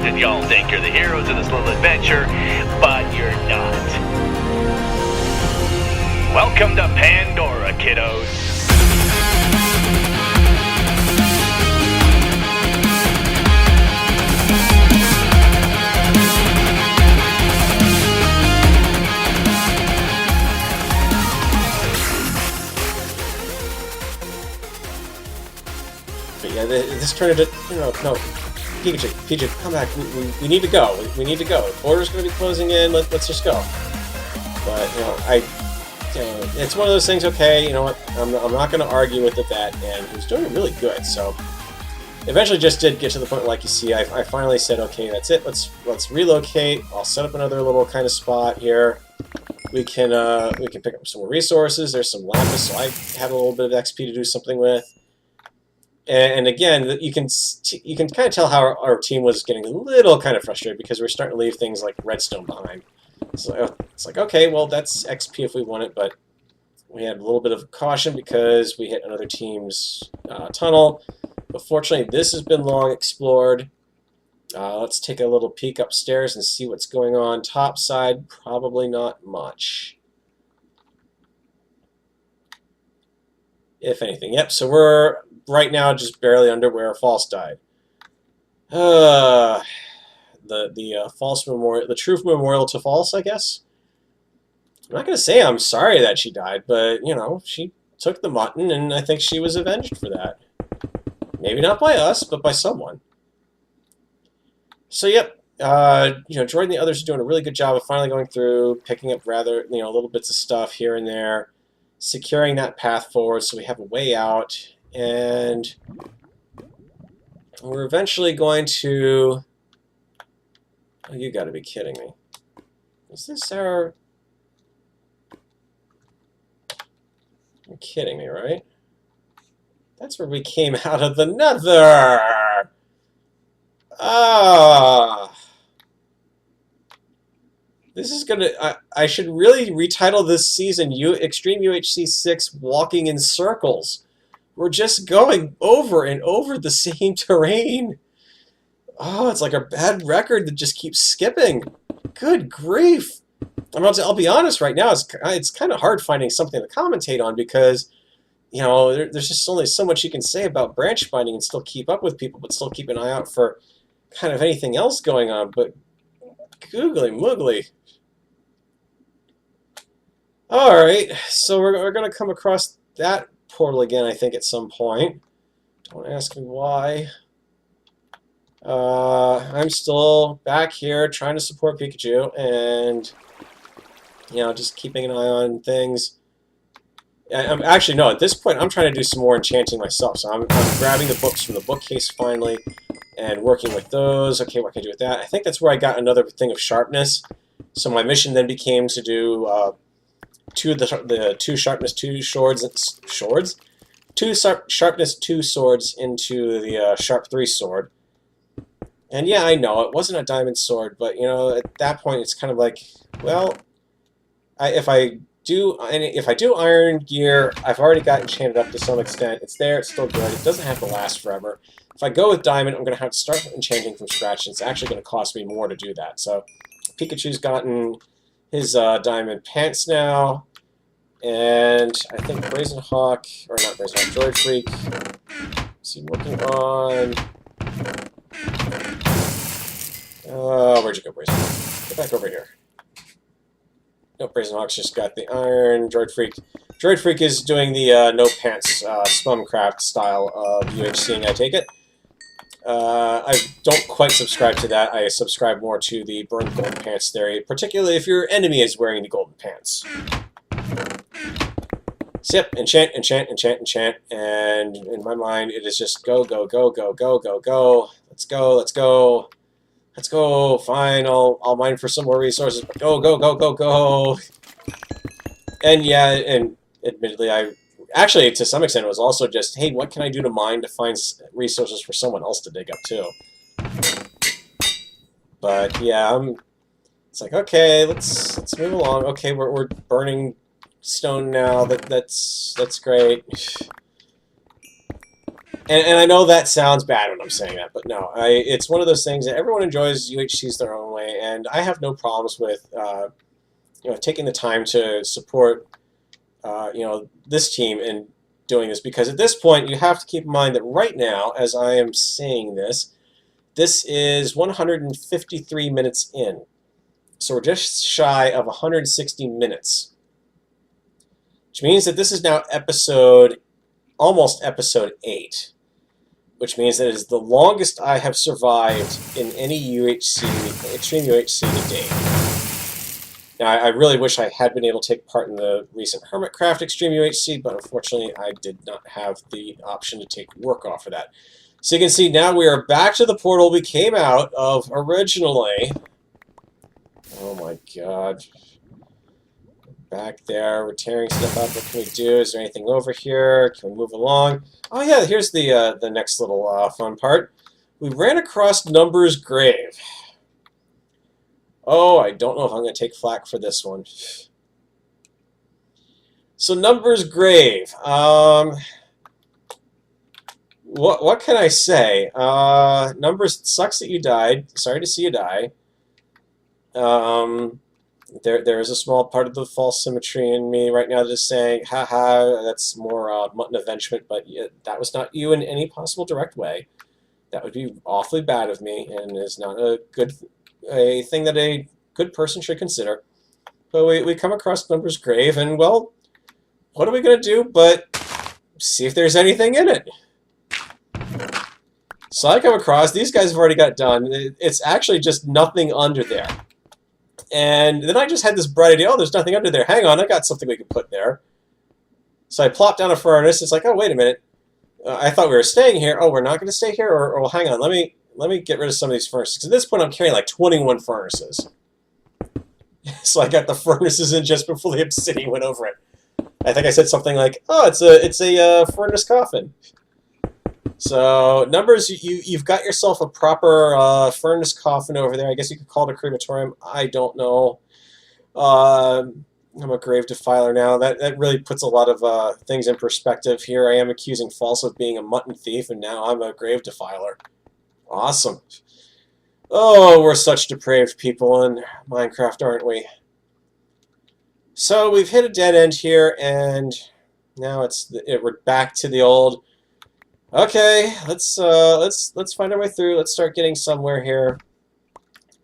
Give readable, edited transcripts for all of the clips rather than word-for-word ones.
and y'all think you're the heroes of this little adventure, but you're not. Welcome to Pandora, kiddos. But yeah, this turned into, no, Pikachu, come back. We need to go. We need to go. The border's going to be closing in. Let's just go. But it's one of those things. Okay, you know what? I'm not going to argue with it. And he was doing really good. So eventually, just did get to the point, like you see. I finally said, okay, that's it. Let's relocate. I'll set up another little kind of spot here. We can pick up some more resources. There's some lapis, so I have a little bit of XP to do something with. And again, you can kind of tell how our team was getting a little kind of frustrated because we're starting to leave things like redstone behind. So it's like, okay, well, that's XP if we want it, but we had a little bit of caution because we hit another team's tunnel. But fortunately, this has been long explored. Let's take a little peek upstairs and see what's going on. Top side, probably not much. If anything. Yep, so we're right now just barely under where False died. The false memorial, the truth memorial to False, I guess. I'm not going to say I'm sorry that she died, but, you know, she took the mutton, and I think she was avenged for that. Maybe not by us, but by someone. So, yep, Droid and the others are doing a really good job of finally going through, picking up little bits of stuff here and there, securing that path forward so we have a way out. And we're eventually going to... Oh, you gotta be kidding me. Is this our... You're kidding me, right? That's where we came out of the nether! Ah! This is gonna... I should really retitle this season Extreme UHC 6 Walking in Circles. We're just going over and over the same terrain. Oh, it's like a bad record that just keeps skipping. Good grief. I'll be honest right now, it's kind of hard finding something to commentate on because, there's just only so much you can say about branch binding and still keep up with people, but still keep an eye out for kind of anything else going on. But googly moogly. Alright, so we're going to come across that portal again, I think, at some point. Don't ask me why. I'm still back here trying to support Pikachu and, just keeping an eye on things. I'm actually, no, at this point, I'm trying to do some more enchanting myself. So I'm grabbing the books from the bookcase finally and working with those. Okay, what can I do with that? I think that's where I got another thing of sharpness. So my mission then became to do two sharpness 2 swords, two sharpness 2 swords into the sharp 3 sword. And yeah, I know it wasn't a diamond sword, but at that point it's kind of like, well, if I do iron gear, I've already got enchanted up to some extent. It's there, it's still good. It doesn't have to last forever. If I go with diamond, I'm going to have to start enchanting from scratch, and it's actually going to cost me more to do that. So Pikachu's gotten his diamond pants now, and I think Brazen Hawk, or not Brazen Hawk, DroidFreak, is he working on... where'd you go, Brazen Hawk? Get back over here. No, Brazen Hawk's just got the iron. DroidFreak is doing the no pants Spumcraft style of UHCing, I take it. I don't quite subscribe to that. I subscribe more to the burned golden pants theory, particularly if your enemy is wearing the golden pants. So yep, enchant, enchant, enchant, enchant, and in my mind it is just go, go, go, go, go, go, go. Let's go, let's go. Let's go. Fine, I'll mine for some more resources, but go, go, go, go, go. And yeah, and admittedly, actually, to some extent, it was also just, hey, what can I do to mine to find resources for someone else to dig up too? But yeah, it's like, okay, let's move along. Okay, we're burning stone now. That's great. And I know that sounds bad when I'm saying that, but no, it's one of those things that everyone enjoys UHCs their own way, and I have no problems with taking the time to support this team in doing this, because at this point you have to keep in mind that right now, as I am saying this, this is 153 minutes in, so we're just shy of 160 minutes, which means that this is now almost episode 8. Which means that it is the longest I have survived in any UHC, Extreme UHC to date. Now, I really wish I had been able to take part in the recent Hermitcraft Extreme UHC, but unfortunately I did not have the option to take work off of that. So you can see now we are back to the portal we came out of originally. Oh my god. Back there, we're tearing stuff up. What can we do? Is there anything over here? Can we move along? Oh yeah, here's the next little fun part. We ran across Numbers' grave. Oh, I don't know if I'm going to take flack for this one. So Numbers' grave. What can I say? Numbers, sucks that you died. Sorry to see you die. There is a small part of the false symmetry in me right now that is saying, haha, that's more mutton avengement, but that was not you in any possible direct way. That would be awfully bad of me, and is not a thing that a good person should consider. But we come across Numbers' grave, and, well, what are we going to do but see if there's anything in it? So I come across, these guys have already got it done. It's actually just nothing under there. And then I just had this bright idea, oh, there's nothing under there. Hang on, I got something we can put there. So I plopped down a furnace. It's like, oh, wait a minute. I thought we were staying here. Oh, we're not going to stay here? Or well, hang on, let me get rid of some of these furnaces. Because at this point, I'm carrying like 21 furnaces. So I got the furnaces in just before the obsidian went over it. I think I said something like, oh, it's a furnace coffin. So, Numbers, you've got yourself a proper furnace coffin over there. I guess you could call it a crematorium. I don't know. I'm a grave defiler now. That really puts a lot of things in perspective here. I am accusing False of being a mutton thief, and now I'm a grave defiler. Awesome. Oh, we're such depraved people in Minecraft, aren't we? So, we've hit a dead end here, and now we're back to the old... Okay, let's find our way through. Let's start getting somewhere here.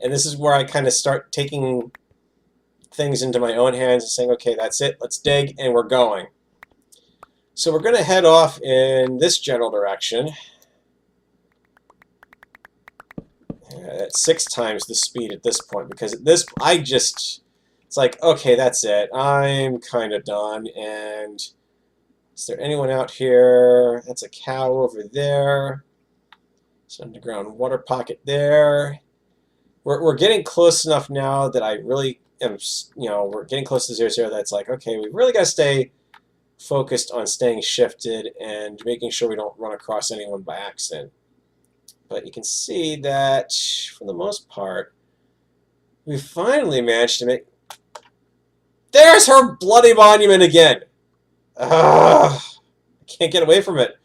And this is where I kind of start taking things into my own hands and saying, okay, that's it. Let's dig, and we're going. So we're going to head off in this general direction. At 6 times the speed at this point, because at this, it's like, okay, that's it. I'm kind of done, and... Is there anyone out here? That's a cow over there. It's an underground water pocket there. We're getting close enough now that I really am, we're getting close to 0-0 that's like, okay, we really got to stay focused on staying shifted and making sure we don't run across anyone by accident. But you can see that, for the most part, we finally managed to make... There's her bloody monument again! I can't get away from it.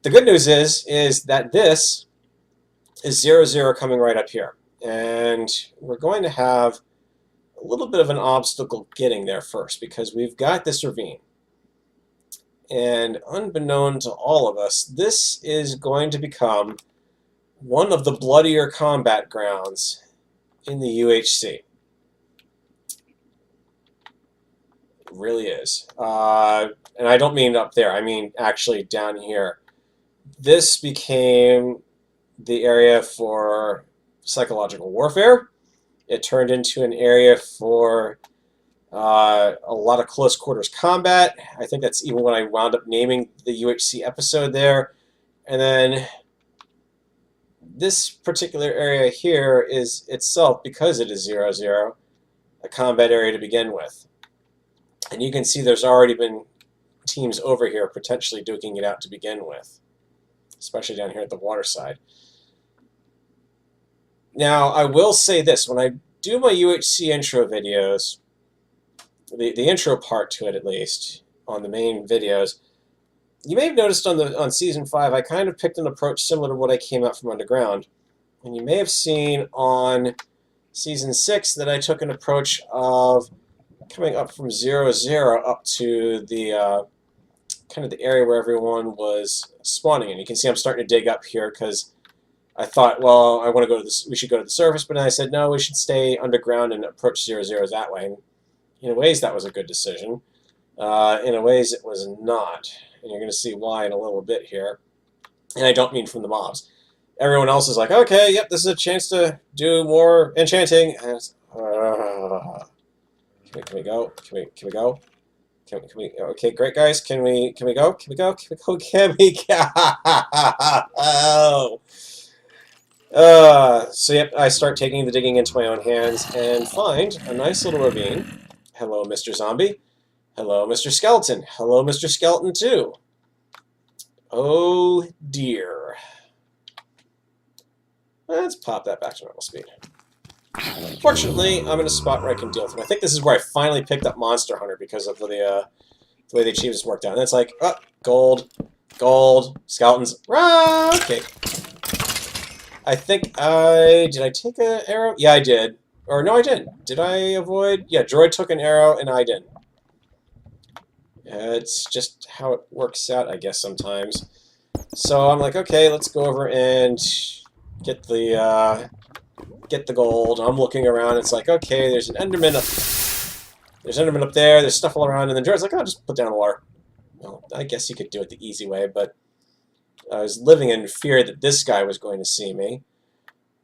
The good news is that this is 0-0 coming right up here. And we're going to have a little bit of an obstacle getting there first, because we've got this ravine. And unbeknown to all of us, this is going to become one of the bloodier combat grounds in the UHC. Really is. And I don't mean up there, I mean actually down here. This became the area for psychological warfare. It turned into an area for a lot of close quarters combat. I think that's even what I wound up naming the UHC episode there. And then this particular area here is itself, because it is 0-0, a combat area to begin with. And you can see there's already been teams over here potentially duking it out to begin with, especially down here at the water side. Now, I will say this. When I do my UHC intro videos, the intro part to it at least, on the main videos, you may have noticed on Season 5, I kind of picked an approach similar to what I came out from underground. And you may have seen on Season 6 that I took an approach of coming up from 0-0 up to the kind of the area where everyone was spawning. And you can see I'm starting to dig up here because I thought, well, I want to go to this. We should go to the surface, but then I said, no, we should stay underground and approach 0-0 that way. And in ways, that was a good decision. In ways, it was not. And you're going to see why in a little bit here. And I don't mean from the mobs. Everyone else is like, okay, yep, this is a chance to do more enchanting. And can we go? Can we go? Can we? Okay, great guys. Can we go? Can we go? Can we go? Can we go? So yep, I start taking the digging into my own hands and find a nice little ravine. Hello, Mr. Zombie. Hello, Mr. Skeleton. Hello, Mr. Skeleton 2. Oh dear. Let's pop that back to normal speed. Fortunately, I'm in a spot where I can deal with them. I think this is where I finally picked up Monster Hunter because of the way the achievements worked out. And it's like, oh, gold, skeletons. Rah! Okay. I think did I take an arrow? Yeah, I did. Or no, I didn't. Did I avoid? Yeah, Droid took an arrow and I didn't. It's just how it works out, I guess, sometimes. So I'm like, okay, let's go over and get the gold. I'm looking around. It's like, okay, there's an Enderman up. There's Enderman up there. There's stuff all around, and then Droid's like, oh, just put down water. Well, I guess you could do it the easy way, but I was living in fear that this guy was going to see me.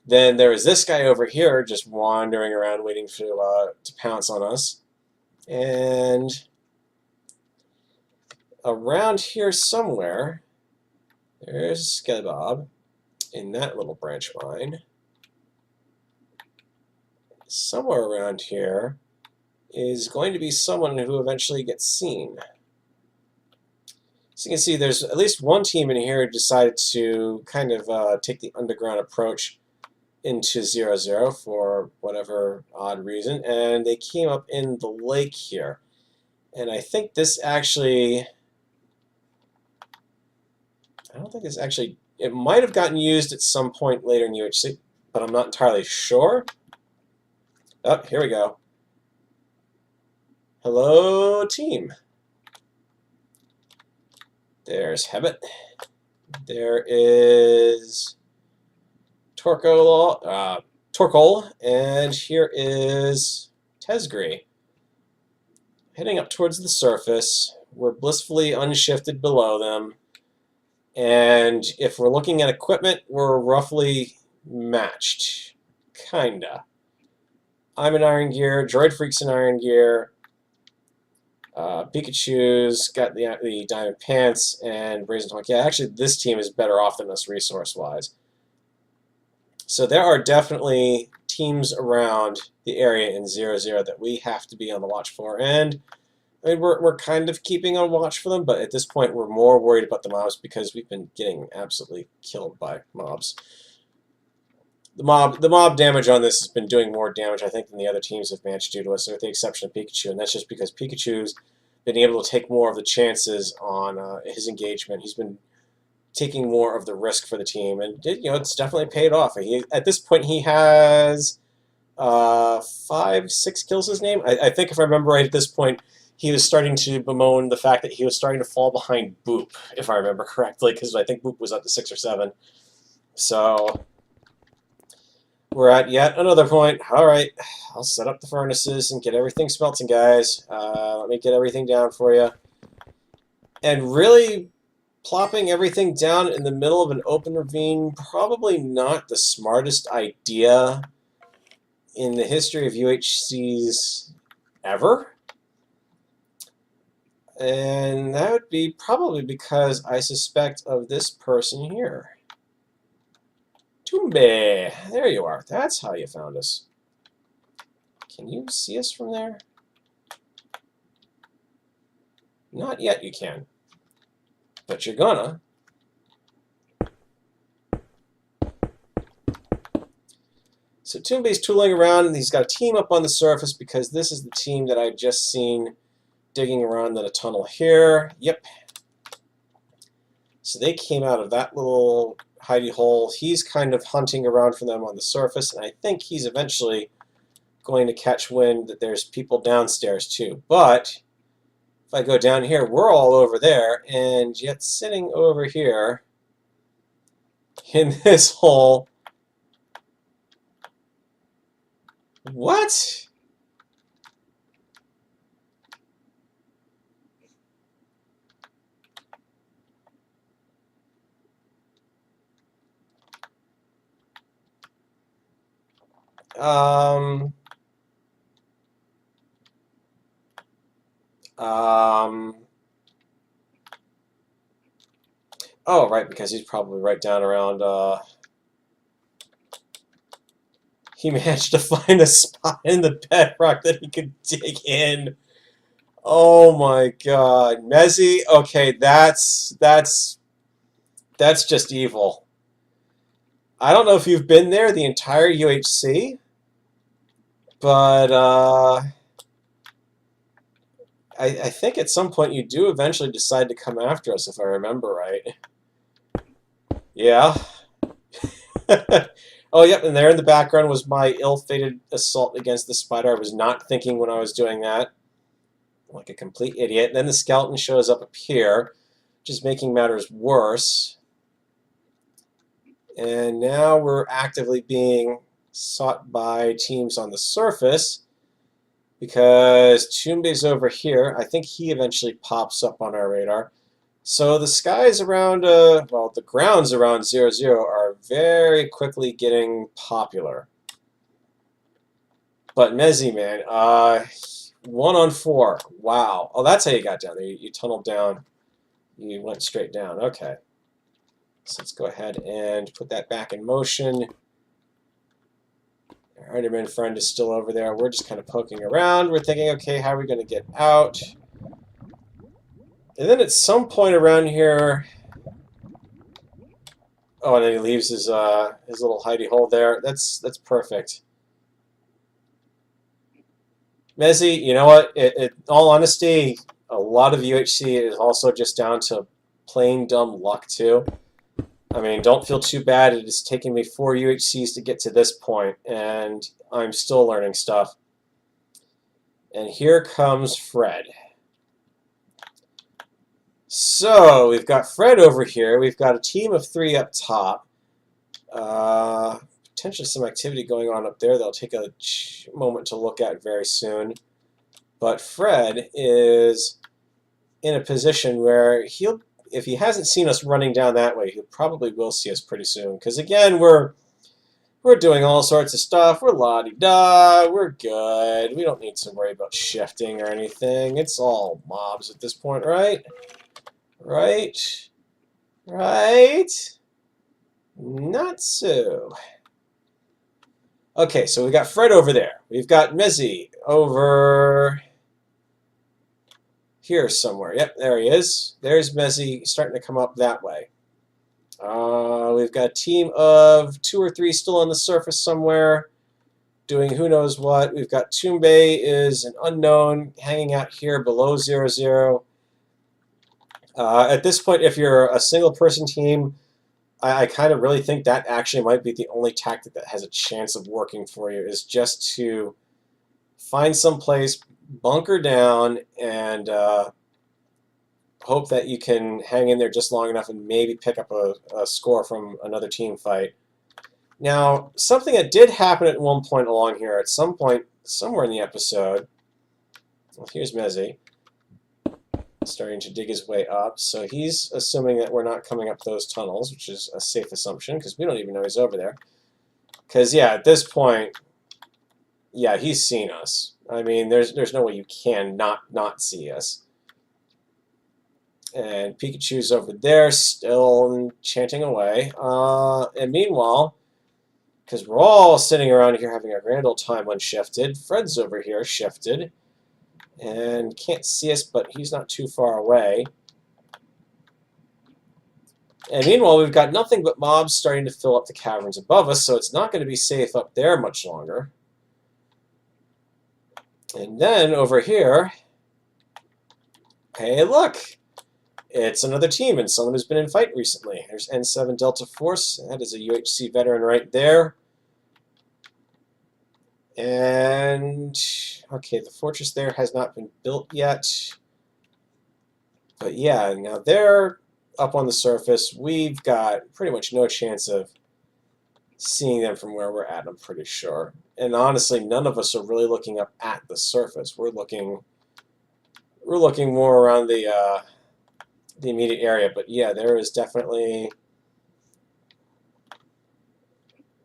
Then there was this guy over here just wandering around waiting to pounce on us. And around here somewhere, there's Skelebob in that little branch mine. Somewhere around here is going to be someone who eventually gets seen. So you can see there's at least one team in here who decided to kind of take the underground approach into 0-0 for whatever odd reason, and they came up in the lake here. And I think this actually, I don't think this actually, it might have gotten used at some point later in UHC, but I'm not entirely sure. Oh, here we go. Hello, team. There's Hebbit. There is Torkol, and here is Tesgri. Heading up towards the surface, we're blissfully unshifted below them, and if we're looking at equipment, we're roughly matched. Kinda. I'm in Iron Gear, DroidFreak's in Iron Gear, Pikachu's got the Diamond Pants, and Brazen Tongue. Yeah, actually, this team is better off than us resource-wise. So there are definitely teams around the area in 0-0 that we have to be on the watch for, and I mean, we're kind of keeping on watch for them, but at this point we're more worried about the mobs because we've been getting absolutely killed by mobs. The mob damage on this has been doing more damage, I think, than the other teams have managed to do to us, with the exception of Pikachu, and that's just because Pikachu's been able to take more of the chances on his engagement. He's been taking more of the risk for the team, and it's definitely paid off. At this point, he has 5-6 kills his name. I think if I remember right, at this point, he was starting to bemoan the fact that he was starting to fall behind Boop, if I remember correctly, because I think Boop was up to 6 or 7. So we're at yet another point. All right, I'll set up the furnaces and get everything smelting, guys. Let me get everything down for you. And really, plopping everything down in the middle of an open ravine, probably not the smartest idea in the history of UHCs ever. And that would be probably because I suspect of this person here. Tumbe! There you are. That's how you found us. Can you see us from there? Not yet, you can. But you're gonna. So Tumbe's tooling around, and he's got a team up on the surface because this is the team that I just seen digging around in a tunnel here. Yep. So they came out of that little hidey hole. He's kind of hunting around for them on the surface, and I think he's eventually going to catch wind that there's people downstairs too. But if I go down here, we're all over there, and yet sitting over here in this hole. What? Um, oh, right, because he's probably right down around, he managed to find a spot in the bedrock that he could dig in. Oh my God. Mezzy, okay, that's just evil. I don't know if you've been there the entire UHC, but, I think at some point you do eventually decide to come after us, if I remember right. Yeah. Oh, yep, and there in the background was my ill-fated assault against the spider. I was not thinking when I was doing that. Like a complete idiot. And then the skeleton shows up here, just making matters worse. And now we're actively being sought by teams on the surface, because Tumbe's over here. I think he eventually pops up on our radar. So the skies around, well, the grounds around 00 are very quickly getting popular. But Mezzy, man, 1 on 4. Wow. Oh, that's how you got down there. You tunneled down. You went straight down. Okay. So let's go ahead and put that back in motion. Our Enderman friend is still over there. We're just kind of poking around. We're thinking, okay, how are we going to get out? And then at some point around here... Oh, and then he leaves his little hidey hole there. That's perfect. Mezzy, you know what? In all honesty, a lot of UHC is also just down to plain dumb luck, too. I mean, don't feel too bad. It has taken me 4 UHCs to get to this point, and I'm still learning stuff. And here comes Fred. So, we've got Fred over here. We've got a team of 3 up top. Potentially some activity going on up there that I'll take a moment to look at very soon. But Fred is in a position where if he hasn't seen us running down that way, he probably will see us pretty soon. Because again, we're doing all sorts of stuff. We're la-di-da. We're good. We don't need to worry about shifting or anything. It's all mobs at this point, right? Right? Right? Not so. Okay, so we've got Fred over there. We've got Mezzy over here somewhere. Yep, there he is. There's Mezzy starting to come up that way. We've got a team of 2 or 3 still on the surface somewhere doing who knows what. We've got Tumbe is an unknown hanging out here below 00. At this point, if you're a single-person team, I kind of really think that actually might be the only tactic that has a chance of working for you, is just to find some place, bunker down, and hope that you can hang in there just long enough and maybe pick up a score from another team fight. Now, something that did happen at one point along here, at some point, somewhere in the episode, well, here's Mezzy, starting to dig his way up. So he's assuming that we're not coming up those tunnels, which is a safe assumption, because we don't even know he's over there. Because, yeah, at this point, yeah, he's seen us. I mean, there's no way you can not see us. And Pikachu's over there, still chanting away. And meanwhile, because we're all sitting around here having a grand old time unshifted, Fred's over here shifted. And can't see us, but he's not too far away. And meanwhile, we've got nothing but mobs starting to fill up the caverns above us, so it's not going to be safe up there much longer. And then over here, hey, look! it's another team and someone who's been in fight recently. There's N7 Delta Force. That is a UHC veteran right there. And, okay, the fortress there has not been built yet. But yeah, now they're up on the surface. We've got pretty much no chance of seeing them from where we're at, I'm pretty sure. And honestly, none of us are really looking up at the surface. We're looking more around the immediate area. But yeah, there is definitely...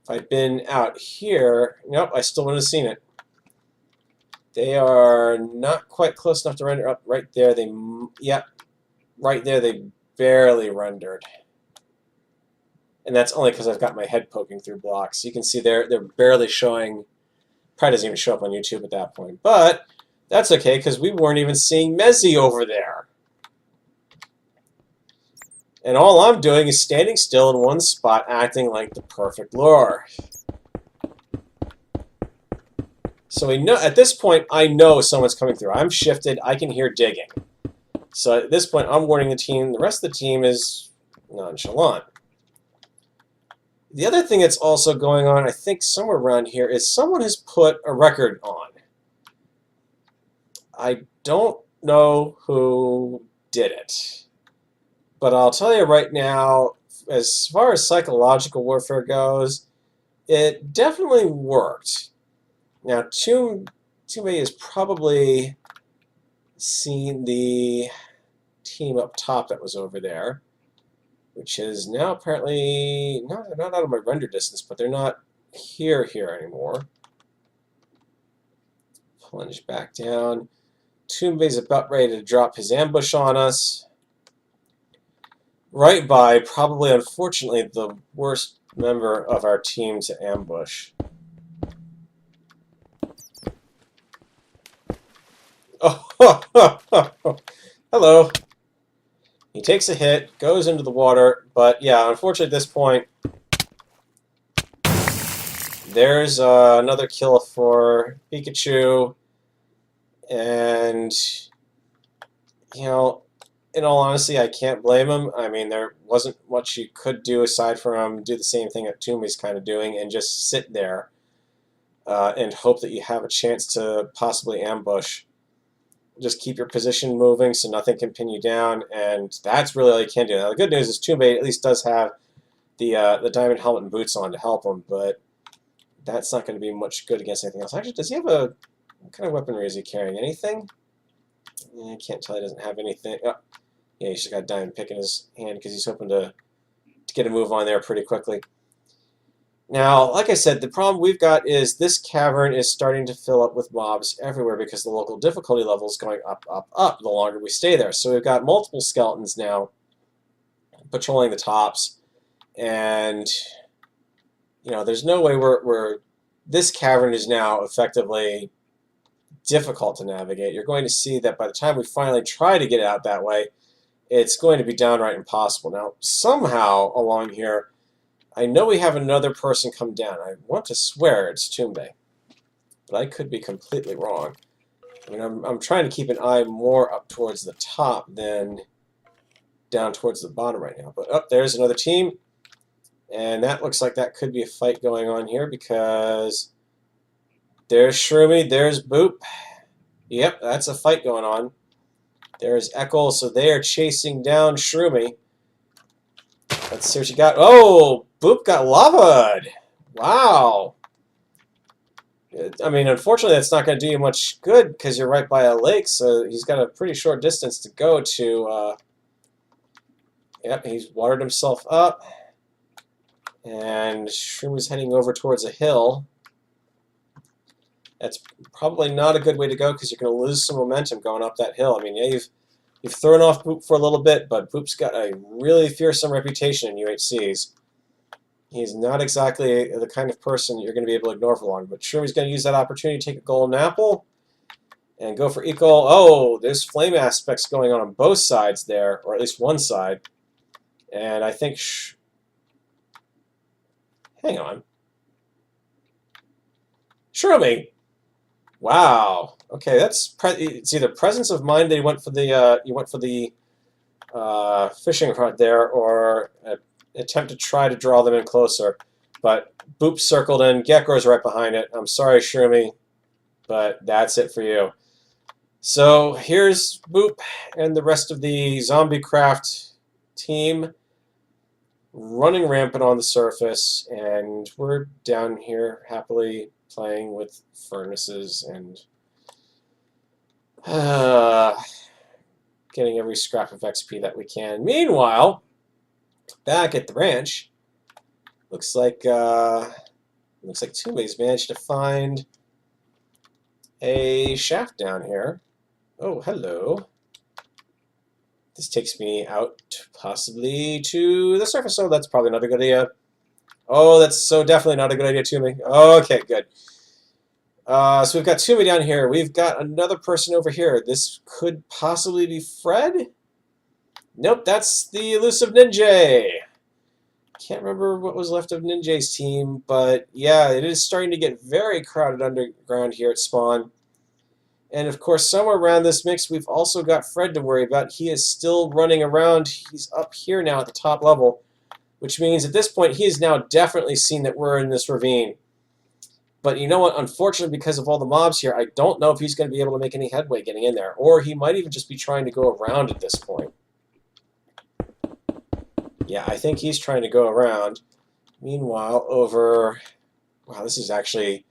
If I'd been out here... Nope, I still wouldn't have seen it. They are not quite close enough to render up right there. Yep, right there they barely rendered. And that's only because I've got my head poking through blocks. You can see they're barely showing. Probably doesn't even show up on YouTube at that point. But that's okay, because we weren't even seeing Mezzi over there. And all I'm doing is standing still in one spot, acting like the perfect lure. So we know, at this point, I know someone's coming through. I'm shifted. I can hear digging. So at this point, I'm warning the team. The rest of the team is nonchalant. The other thing that's also going on, I think somewhere around here, is someone has put a record on. I don't know who did it. But I'll tell you right now, as far as psychological warfare goes, it definitely worked. Now, Toomey has probably seen the team up top that was over there, which is now apparently, no, they're not out of my render distance, but they're not here anymore. Plunge back down. Toomey's about ready to drop his ambush on us. Right by, probably, unfortunately, the worst member of our team to ambush. Oh, hello. He takes a hit, goes into the water, but yeah, unfortunately at this point, there's another kill for Pikachu, and, you know, in all honesty, I can't blame him. I mean, there wasn't much you could do aside from do the same thing that Toomey's kind of doing and just sit there and hope that you have a chance to possibly ambush. Just keep your position moving so nothing can pin you down, and that's really all you can do. Now, the good news is Toomey at least does have the diamond helmet and boots on to help him, but that's not going to be much good against anything else. Actually, does he have what kind of weaponry is he carrying? Anything? I can't tell. He doesn't have anything. Oh, yeah, he's just got a diamond pick in his hand because he's hoping to get a move on there pretty quickly. Now, like I said, the problem we've got is this cavern is starting to fill up with mobs everywhere because the local difficulty level is going up, up, up the longer we stay there. So we've got multiple skeletons now patrolling the tops, and you know, there's no way this cavern is now effectively difficult to navigate. You're going to see that by the time we finally try to get out that way, it's going to be downright impossible. Now, somehow along here, I know we have another person come down. I want to swear it's Toomey, but I could be completely wrong. I mean, I'm trying to keep an eye more up towards the top than down towards the bottom right now. But there's another team, and that looks like that could be a fight going on here because there's Shroomy, there's Boop. Yep, that's a fight going on. There's Eccles, so they are chasing down Shroomy. Let's see what you got. Oh, Boop got lava'd. Wow. I mean, unfortunately, that's not going to do you much good because you're right by a lake, so he's got a pretty short distance to go to. Yep, he's watered himself up. And Shroomy's heading over towards a hill. That's probably not a good way to go because you're going to lose some momentum going up that hill. I mean, yeah, you've thrown off Boop for a little bit, but Boop's got a really fearsome reputation in UHCs. He's not exactly the kind of person you're going to be able to ignore for long, but Shroomi's going to use that opportunity to take a golden apple and go for equal. Oh, there's flame aspects going on both sides there, or at least one side. And I think... Hang on. Shroomy! Wow. Okay, that's it's either presence of mind that you went for the fishing rod there or attempt to try to draw them in closer. But Boop circled in. Gecko's right behind it. I'm sorry, Shroomy, but that's it for you. So here's Boop and the rest of the Zombie Craft team running rampant on the surface, and we're down here happily playing with furnaces and getting every scrap of XP that we can. Meanwhile, back at the ranch, looks like Tume's managed to find a shaft down here. Oh, hello. This takes me out possibly to the surface. Oh, that's probably not a good idea. Oh, that's so definitely not a good idea, Tume. Okay, good. So we've got Tume down here. We've got another person over here. This could possibly be Fred? Nope, that's the elusive Ninja. Can't remember what was left of Ninja's team, but yeah, it is starting to get very crowded underground here at spawn. And of course, somewhere around this mix, we've also got Fred to worry about. He is still running around. He's up here now at the top level, which means at this point, he has now definitely seen that we're in this ravine. But you know what? Unfortunately, because of all the mobs here, I don't know if he's going to be able to make any headway getting in there. Or he might even just be trying to go around at this point. Yeah, I think he's trying to go around. Meanwhile, over... Wow, this is actually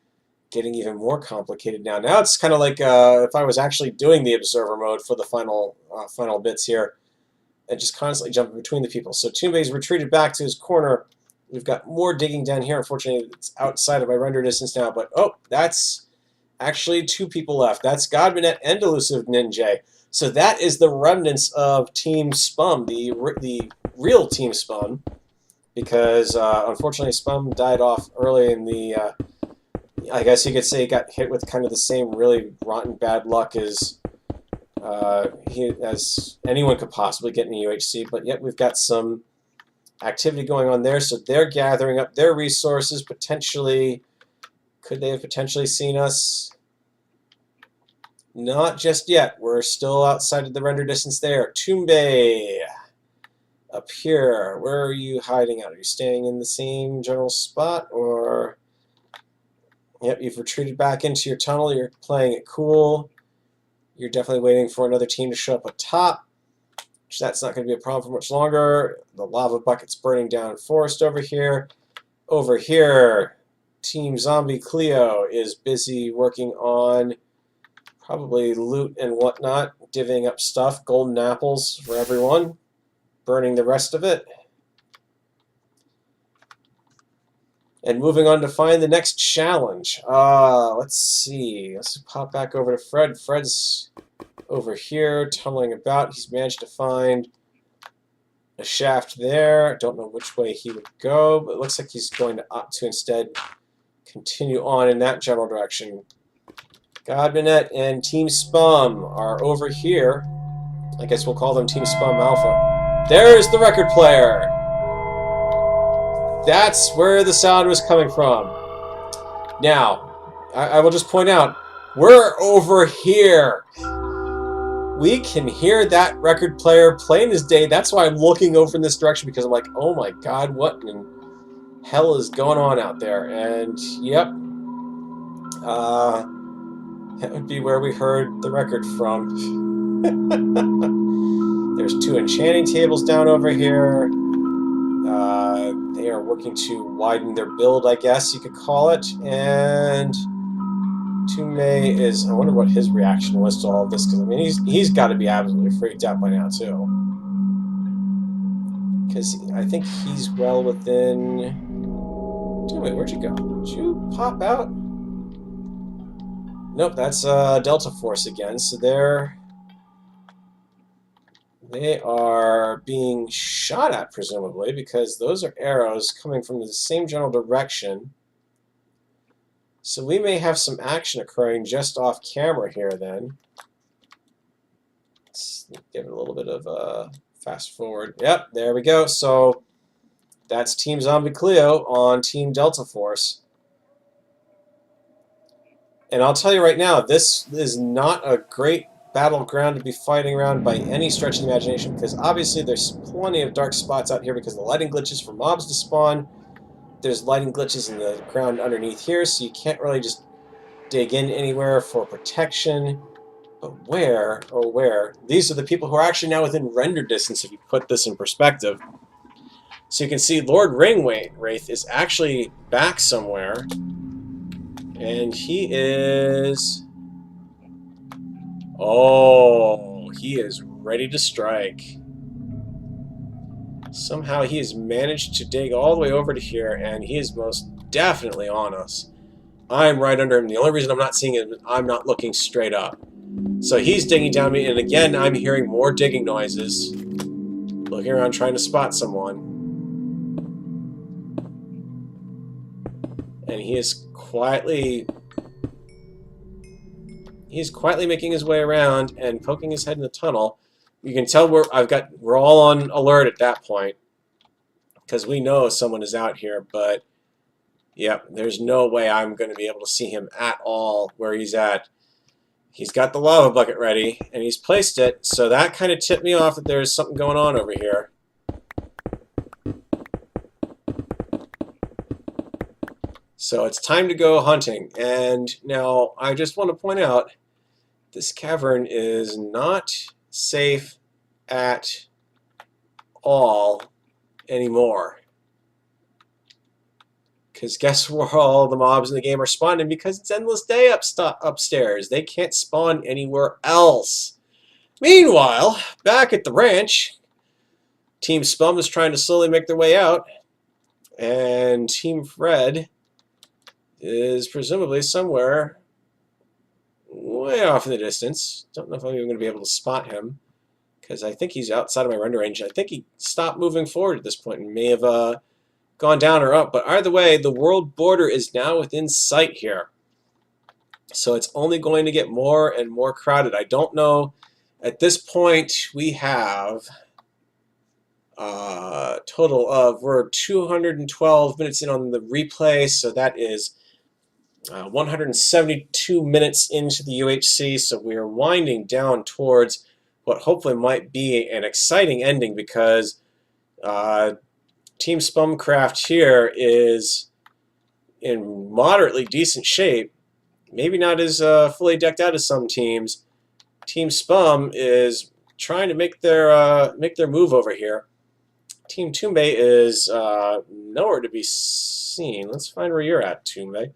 getting even more complicated now. Now it's kind of like if I was actually doing the observer mode for the final bits here, and just constantly jumping between the people. So Tume's retreated back to his corner. We've got more digging down here. Unfortunately, it's outside of my render distance now, but oh, that's actually two people left. That's Godmanet and Elusive Ninja. So that is the remnants of Team Spum, the real Team Spum, because unfortunately Spum died off early in the, I guess you could say he got hit with kind of the same really rotten bad luck as anyone could possibly get in the UHC, but yet we've got some activity going on there, so they're gathering up their resources. Potentially, could they have potentially seen us? Not just yet. We're still outside of the render distance there. Tumbe, up here. Where are you hiding out? Are you staying in the same general spot, or? Yep, you've retreated back into your tunnel. You're playing it cool. You're definitely waiting for another team to show up at top. That's not going to be a problem for much longer. The lava bucket's burning down forest over here. Over here, Team Zombie Cleo is busy working on probably loot and whatnot, divvying up stuff, golden apples for everyone, burning the rest of it. And moving on to find the next challenge. Let's see. Let's pop back over to Fred. Fred's over here, tunneling about. He's managed to find a shaft there. Don't know which way he would go, but it looks like he's going to opt to instead continue on in that general direction. Godmanet and Team Spum are over here. I guess we'll call them Team Spum Alpha. There's the record player. That's where the sound was coming from. Now, I will just point out, we're over here. We can hear that record player plain as day. That's why I'm looking over in this direction, because I'm like, oh my god, what in hell is going on out there? And, yep, that would be where we heard the record from. There's two enchanting tables down over here. They are working to widen their build, I guess you could call it. And Tume is, I wonder what his reaction was to all of this, because I mean he's got to be absolutely freaked out by now too, because I think he's well within. Tume, where'd you go? Did you pop out? Nope, that's Delta Force again. So they are being shot at, presumably, because those are arrows coming from the same general direction. So we may have some action occurring just off camera here then. Let's give it a little bit of a fast forward. Yep, there we go. So that's Team Zombie Cleo on Team Delta Force. And I'll tell you right now, this is not a great battleground to be fighting around by any stretch of the imagination, because obviously there's plenty of dark spots out here because of the lighting glitches for mobs to spawn. There's lighting glitches in the ground underneath here, so you can't really just dig in anywhere for protection. But where, oh where, these are the people who are actually now within render distance if you put this in perspective. So you can see Lord Ringwraith is actually back somewhere, and he is... oh, he is ready to strike. Somehow he has managed to dig all the way over to here, and he is most definitely on us. I'm right under him. The only reason I'm not seeing it is I'm not looking straight up. So he's digging down me, and again I'm hearing more digging noises. Looking around trying to spot someone. And he is quietly... he's quietly making his way around and poking his head in the tunnel. You can tell we're all on alert at that point, because we know someone is out here, but yeah, there's no way I'm going to be able to see him at all where he's at. He's got the lava bucket ready, and he's placed it, so that kind of tipped me off that there's something going on over here. So it's time to go hunting, and now I just want to point out this cavern is not safe at all anymore. Because guess where all the mobs in the game are spawning? Because it's endless day upstairs. They can't spawn anywhere else. Meanwhile, back at the ranch, Team Spum is trying to slowly make their way out, and Team Fred is presumably somewhere way off in the distance. Don't know if I'm even going to be able to spot him, because I think he's outside of my render range. I think he stopped moving forward at this point and may have gone down or up. But either way, the world border is now within sight here. So it's only going to get more and more crowded. I don't know. At this point, we have a total of, we're 212 minutes in on the replay, so that is 172 minutes into the UHC, so we are winding down towards what hopefully might be an exciting ending, because Team Spumcraft here is in moderately decent shape. Maybe not as fully decked out as some teams. Team Spum is trying to make their move over here. Team Tumbe is nowhere to be seen. Let's find where you're at, Tumbe.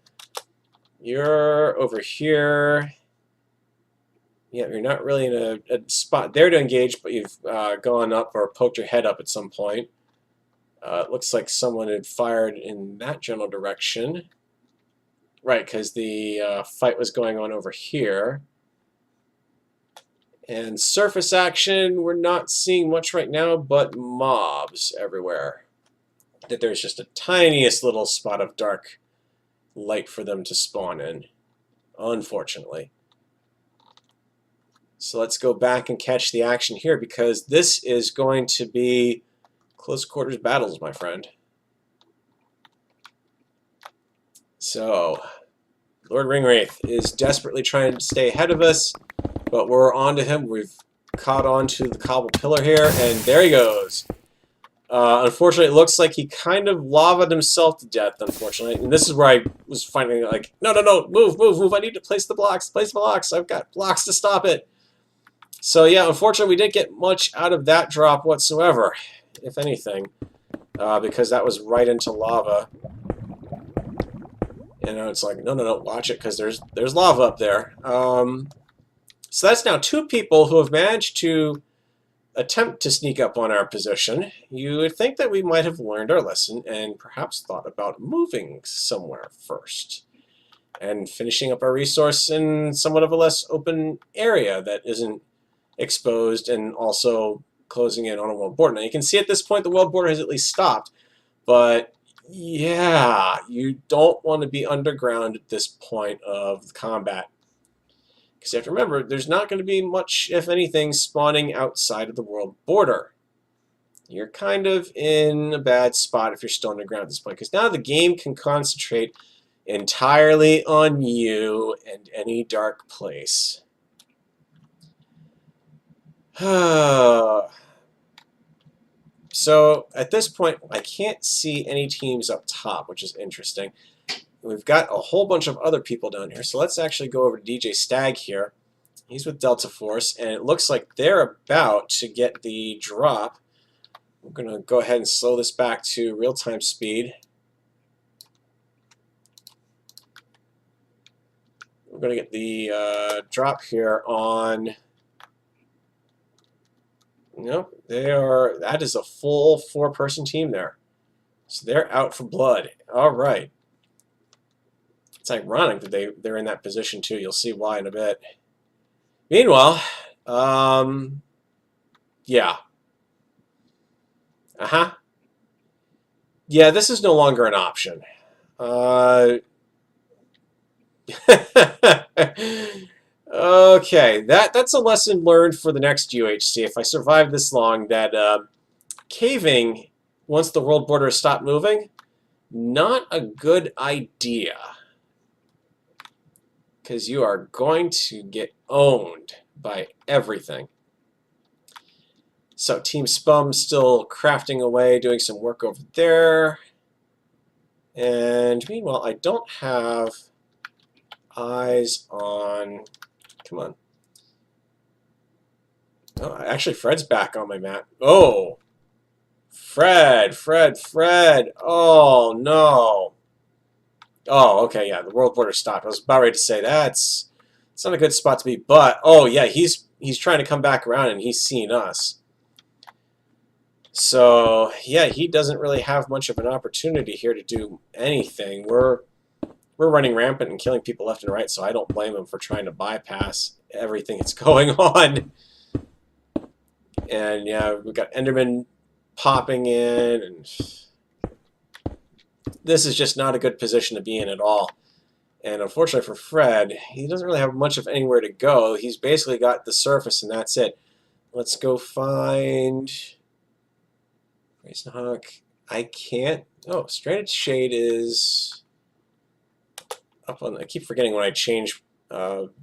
You're over here. Yeah, you're not really in a spot there to engage, but you've gone up or poked your head up at some point. It looks like someone had fired in that general direction. Right, because the fight was going on over here. And surface action, we're not seeing much right now, but mobs everywhere. That there's just a tiniest little spot of dark light for them to spawn in, unfortunately. So let's go back and catch the action here, because this is going to be close quarters battles, my friend. So, Lord Ringwraith is desperately trying to stay ahead of us, but we're on to him. We've caught on to the cobble pillar here, and there he goes. Unfortunately, it looks like he kind of lavaed himself to death, unfortunately. And this is where I was finding, like, no, move. I need to place the blocks. I've got blocks to stop it. So, yeah, unfortunately, we didn't get much out of that drop whatsoever, if anything, because that was right into lava. And it's like, no, watch it, because there's lava up there. So that's now two people who have managed to attempt to sneak up on our position. You would think that we might have learned our lesson and perhaps thought about moving somewhere first and finishing up our resource in somewhat of a less open area that isn't exposed, and also closing in on a world border. Now you can see at this point the world border has at least stopped, but yeah, you don't want to be underground at this point of the combat. Because you have to remember, there's not going to be much, if anything, spawning outside of the world border. You're kind of in a bad spot if you're still underground at this point, because now the game can concentrate entirely on you and any dark place. So at this point, I can't see any teams up top, which is interesting. We've got a whole bunch of other people down here. So let's actually go over to DJ Stag here. He's with Delta Force, and it looks like they're about to get the drop. We're going to go ahead and slow this back to real-time speed. We're going to get the drop here on... Nope, that is a full 4-person team there. So they're out for blood. All right. It's ironic that they're in that position too. You'll see why in a bit. Meanwhile, yeah. Yeah, this is no longer an option. Okay, that's a lesson learned for the next UHC. If I survive this long, that caving, once the world borders stop moving, not a good idea. Because you are going to get owned by everything. So Team Spum still crafting away, doing some work over there. And meanwhile, I don't have eyes on... Come on. Oh, actually, Fred's back on my map. Oh! Fred! Oh, no! Oh, okay, yeah, the world border stopped. I was about ready to say it's not a good spot to be, but oh yeah, he's trying to come back around and he's seen us. So yeah, he doesn't really have much of an opportunity here to do anything. We're running rampant and killing people left and right, so I don't blame him for trying to bypass everything that's going on. And yeah, we've got Enderman popping in, and this is just not a good position to be in at all. And unfortunately for Fred, he doesn't really have much of anywhere to go. He's basically got the surface, and that's it. Let's go find... Hawk. I can't... Oh, Stranded Shade is... up on... I keep forgetting when I change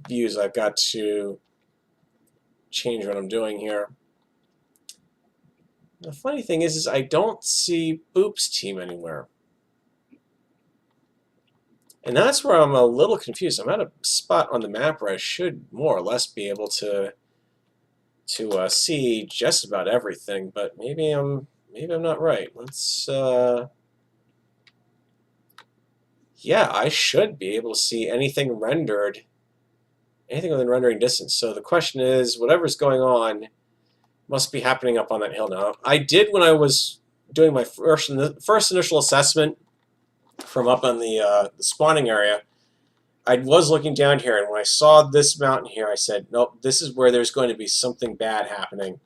views. I've got to change what I'm doing here. The funny thing is I don't see Boop's team anywhere. And that's where I'm a little confused. I'm at a spot on the map where I should more or less be able to see just about everything, but maybe I'm not right. Let's yeah, I should be able to see anything rendered, anything within rendering distance. So the question is, whatever's going on must be happening up on that hill now. I did, when I was doing my first initial assessment from up on the spawning area, I was looking down here, and when I saw this mountain here, I said, nope, this is where there's going to be something bad happening.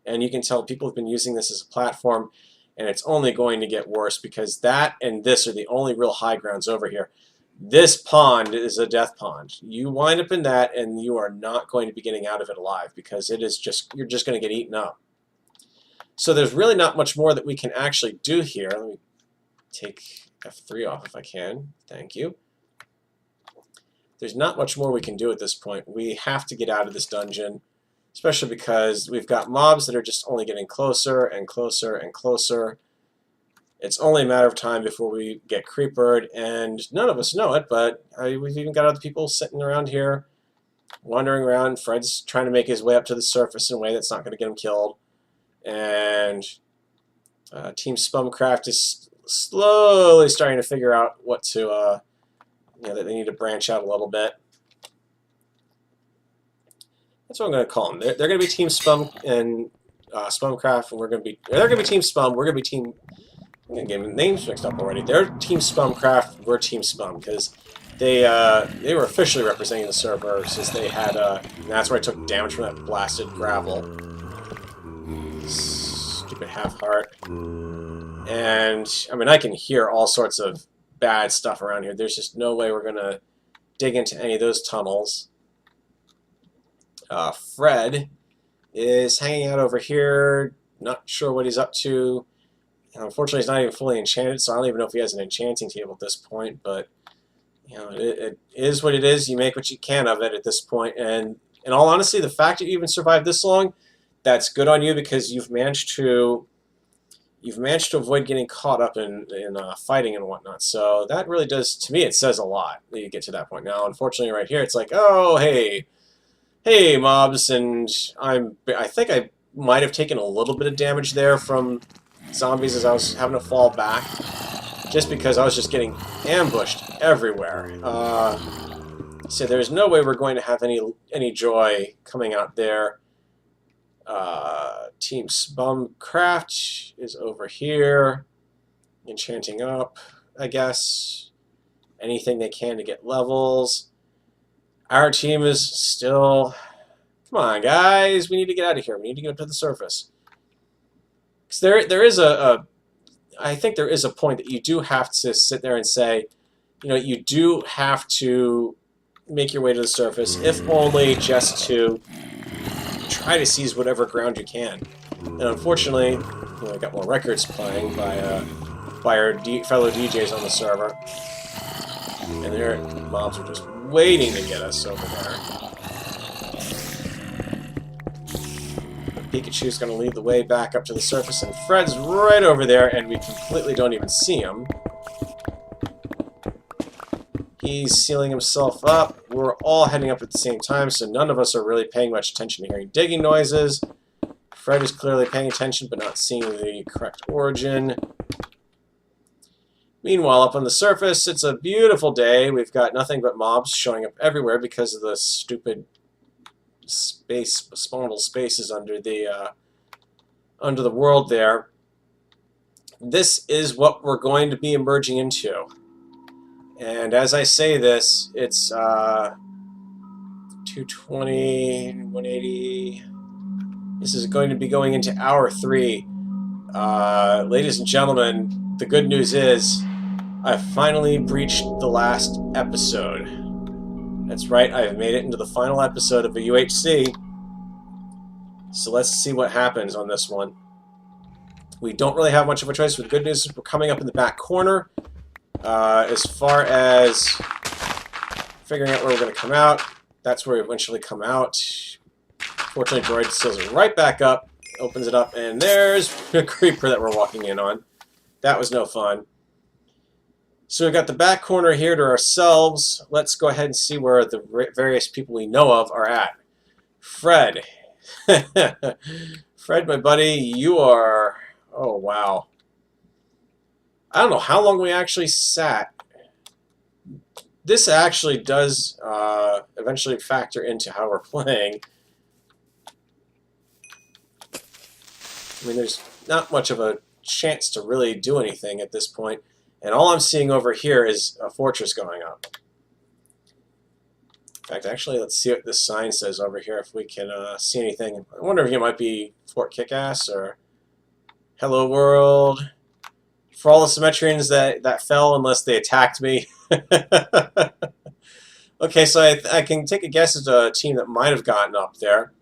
And you can tell people have been using this as a platform, and it's only going to get worse, because that and this are the only real high grounds over here. This pond is a death pond. You wind up in that, and you are not going to be getting out of it alive, because it is just, you're just going to get eaten up. So there's really not much more that we can actually do here. Let me take F3 off if I can. Thank you. There's not much more we can do at this point. We have to get out of this dungeon, especially because we've got mobs that are just only getting closer and closer and closer. It's only a matter of time before we get creepered, and none of us know it, but we've even got other people sitting around here, wandering around. Fred's trying to make his way up to the surface in a way that's not going to get him killed. And Team Spumcraft is slowly starting to figure out what to, that they need to branch out a little bit. That's what I'm going to call them. They're going to be Team Spum and Spumcraft, and we're going to be... They're going to be Team Spum. We're going to be Team... I'm going to get names mixed up already. They're Team Spumcraft. We're Team Spum, because they were officially representing the server since they had... and that's where I took damage from that blasted gravel. Stupid half-heart. And, I mean, I can hear all sorts of bad stuff around here. There's just no way we're going to dig into any of those tunnels. Fred is hanging out over here, not sure what he's up to. Unfortunately, he's not even fully enchanted, so I don't even know if he has an enchanting table at this point, but it is what it is. You make what you can of it at this point, and in all honesty, the fact that you even survived this long, that's good on you because you've managed to avoid getting caught up in fighting and whatnot. So that really does, to me, it says a lot that you get to that point. Now, unfortunately, right here, it's like, oh, hey, mobs, and I think I might have taken a little bit of damage there from zombies as I was having to fall back, just because I was just getting ambushed everywhere. So there's no way we're going to have any joy coming out there. Team Spumcraft is over here, enchanting up, I guess. Anything they can to get levels. Our team is still... Come on, guys, we need to get out of here. We need to get up to the surface. Because there is I think there is a point that you do have to sit there and say, you know, you do have to make your way to the surface, if only just to try to seize whatever ground you can. And unfortunately, you know, I got more records playing by our fellow DJs on the server, and their mobs are just waiting to get us over there. Pikachu's going to lead the way back up to the surface, and Fred's right over there, and we completely don't even see him. He's sealing himself up. We're all heading up at the same time, so none of us are really paying much attention to hearing digging noises. Fred is clearly paying attention, but not seeing the correct origin. Meanwhile, up on the surface, it's a beautiful day. We've got nothing but mobs showing up everywhere because of the stupid spawnable spaces under the world there. This is what we're going to be emerging into. And as I say this, it's 220, 180. This is going to be going into hour 3. Ladies and gentlemen, the good news is I've finally reached the last episode. That's right, I have made it into the final episode of the UHC. So let's see what happens on this one. We don't really have much of a choice. The good news is we're coming up in the back corner. As far as figuring out where we're going to come out, that's where we eventually come out. Fortunately, Droid seals it right back up, opens it up, and there's a creeper that we're walking in on. That was no fun. So we've got the back corner here to ourselves. Let's go ahead and see where the various people we know of are at. Fred. Fred, my buddy, you are... Oh, wow. I don't know how long we actually sat. This actually does eventually factor into how we're playing. I mean, there's not much of a chance to really do anything at this point. And all I'm seeing over here is a fortress going up. In fact, actually, let's see what this sign says over here, if we can see anything. I wonder if it might be Fort Kickass or Hello World. For all the Symmetrians that fell, unless they attacked me. Okay, so I can take a guess at a team that might have gotten up there.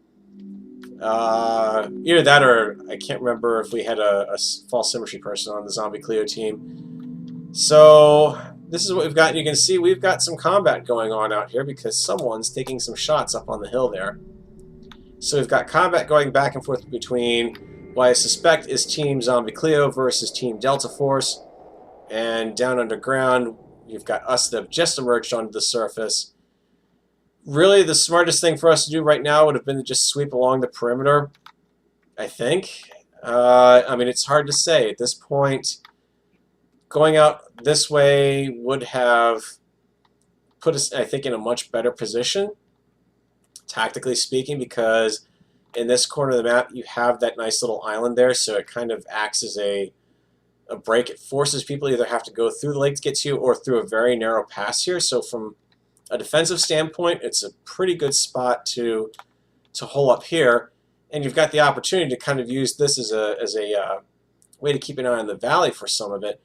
Either that or I can't remember if we had a false symmetry person on the Zombie Cleo team. So this is what we've got. You can see we've got some combat going on out here because someone's taking some shots up on the hill there. So we've got combat going back and forth between what I suspect is Team Zombie Cleo versus Team Delta Force. And down underground, you've got us that have just emerged onto the surface. Really, the smartest thing for us to do right now would have been to just sweep along the perimeter, I think. I mean, it's hard to say. At this point, going out this way would have put us, I think, in a much better position, tactically speaking, because in this corner of the map, you have that nice little island there, so it kind of acts as a break. It forces people to either have to go through the lake to get to you or through a very narrow pass here. So from a defensive standpoint, it's a pretty good spot to hole up here. And you've got the opportunity to kind of use this as a way to keep an eye on the valley for some of it.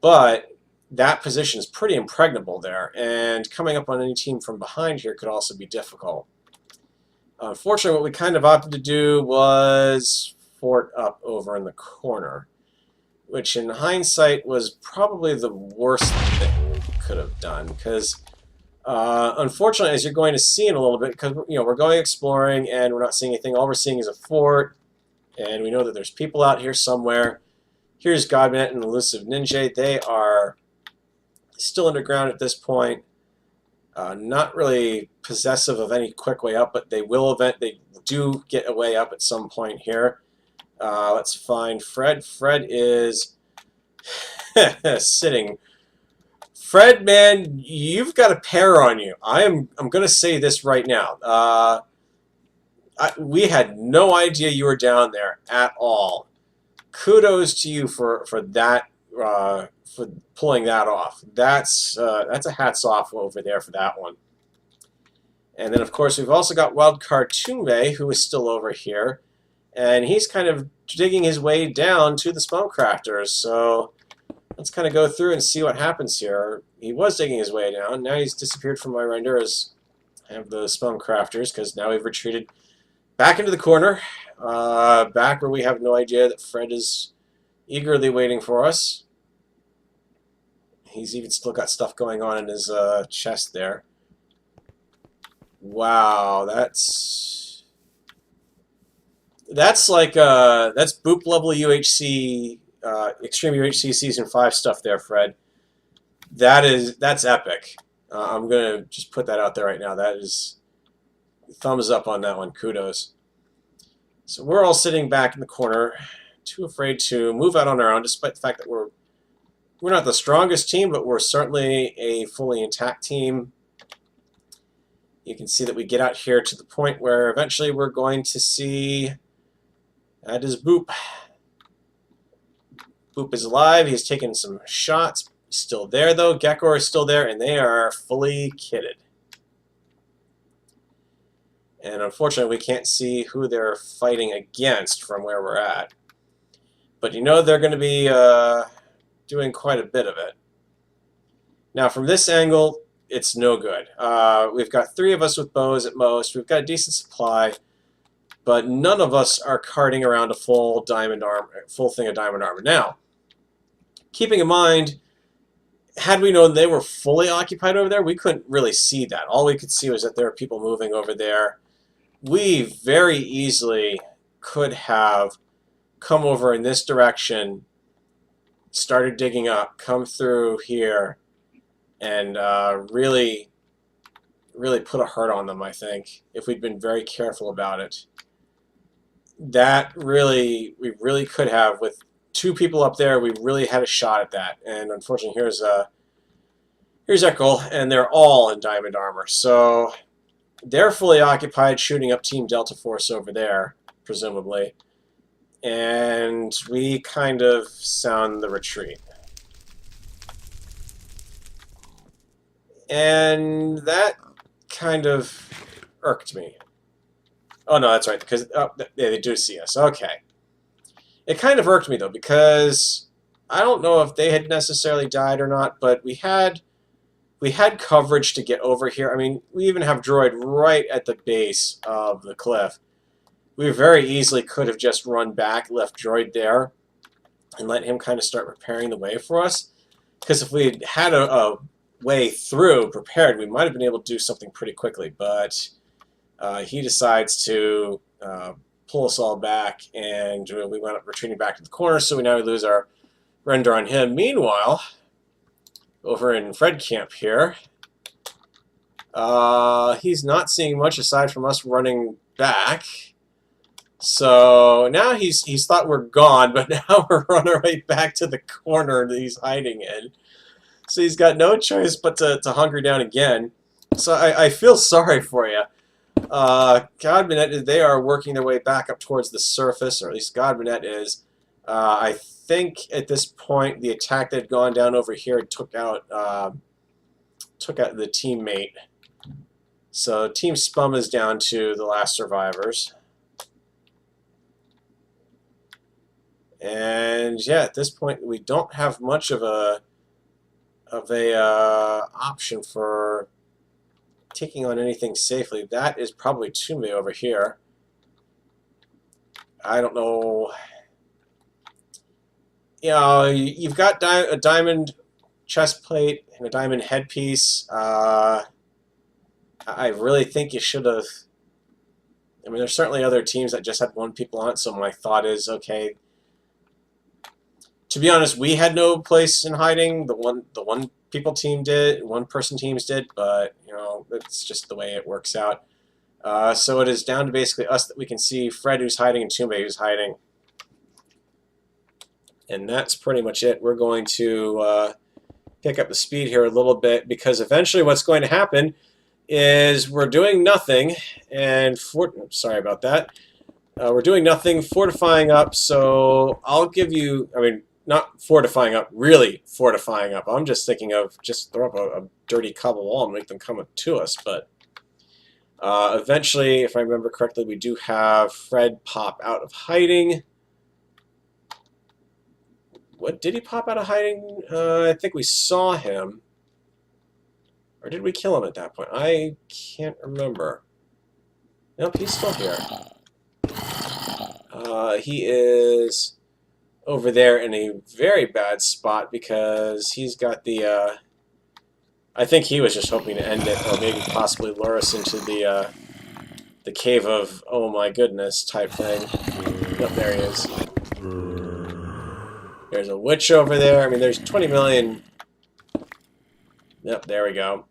But that position is pretty impregnable there, and coming up on any team from behind here could also be difficult. Unfortunately, what we kind of opted to do was fort up over in the corner, which in hindsight was probably the worst thing we could have done, because Unfortunately, as you're going to see in a little bit, because we're going exploring and we're not seeing anything. All we're seeing is a fort, and we know that there's people out here somewhere. Here's Godnet and Elusive Ninja. They are still underground at this point. Not really possessive of any quick way up, but they do get a way up at some point here. Let's find Fred. Fred is sitting. Fred, man, you've got a pair on you. I'm going to say this right now. We had no idea you were down there at all. Kudos to you for that, for pulling that off. That's a hats off over there for that one. And then, of course, we've also got Wildcard Tumbe, who is still over here. And he's kind of digging his way down to the Spell Crafters. So let's kind of go through and see what happens here. He was digging his way down. Now he's disappeared from my render as I have the Spell Crafters, because now we've retreated back into the corner. Back where we have no idea that Fred is eagerly waiting for us. He's even still got stuff going on in his chest there. Wow, that's like that's boop level UHC, Extreme UHC Season 5 stuff there, Fred. That's epic. I'm gonna just put that out there right now. That is thumbs up on that one. Kudos. So we're all sitting back in the corner, too afraid to move out on our own, despite the fact that we're not the strongest team, but we're certainly a fully intact team. You can see that we get out here to the point where eventually we're going to see that is Boop. Boop is alive. He's taken some shots. Still there, though. Gekor is still there, and they are fully kitted. And unfortunately, we can't see who they're fighting against from where we're at. But you know they're going to be doing quite a bit of it. Now, from this angle, it's no good. We've got 3 of us with bows at most. We've got a decent supply, but none of us are carting around a full thing of diamond armor. Now, keeping in mind, had we known they were fully occupied over there, we couldn't really see that. All we could see was that there were people moving over there. We very easily could have come over in this direction, started digging up, come through here, and really put a hurt on them, I think, if we'd been very careful about it. We really could have. With 2 people up there, we really had a shot at that. And unfortunately, here's Echo, and they're all in diamond armor. So they're fully occupied shooting up Team Delta Force over there, presumably. And we kind of sound the retreat. And that kind of irked me. Oh, no, that's right, because they do see us. Okay. It kind of irked me, though, because I don't know if they had necessarily died or not, but we had coverage to get over here. I mean, we even have Droid right at the base of the cliff. We very easily could have just run back, left Droid there, and let him kind of start preparing the way for us. Because if we had a way through prepared, we might have been able to do something pretty quickly, but he decides to pull us all back, and we went up retreating back to the corner, so we lose our render on him. Meanwhile, over in Fred camp here, he's not seeing much aside from us running back. So now he's thought we're gone, but now we're running right back to the corner that he's hiding in. So he's got no choice but to hunker down again. So I feel sorry for you. Godmanet, they are working their way back up towards the surface, or at least Godmanet is. I think at this point the attack that had gone down over here took out the teammate. So Team Spum is down to the last survivors. And yeah, at this point we don't have much of a option for taking on anything safely. That is probably Tume over here. I don't know. You know, you've got a diamond chest plate and a diamond headpiece. I really think you should have. I mean, there's certainly other teams that just had one people on it, so my thought is, okay, to be honest, we had no place in hiding. The one people team did, one person teams did, but you know, it's just the way it works out. So it is down to basically us that we can see Fred who's hiding and Tumbe who's hiding. And that's pretty much it. We're going to pick up the speed here a little bit because eventually what's going to happen is we're doing nothing, and sorry about that. We're doing nothing, fortifying up, so I'll give you, I mean, not fortifying up, really fortifying up. I'm just thinking of just throw up a dirty cobble wall and make them come to us, but eventually, if I remember correctly, we do have Fred pop out of hiding. What, did he pop out of hiding? I think we saw him. Or did we kill him at that point? I can't remember. Nope, he's still here. He is over there in a very bad spot because he's got the... I think he was just hoping to end it, or maybe possibly lure us into the cave of, oh my goodness, type thing. Yep, there he is. There's a witch over there. I mean, there's 20 million... Yep, there we go.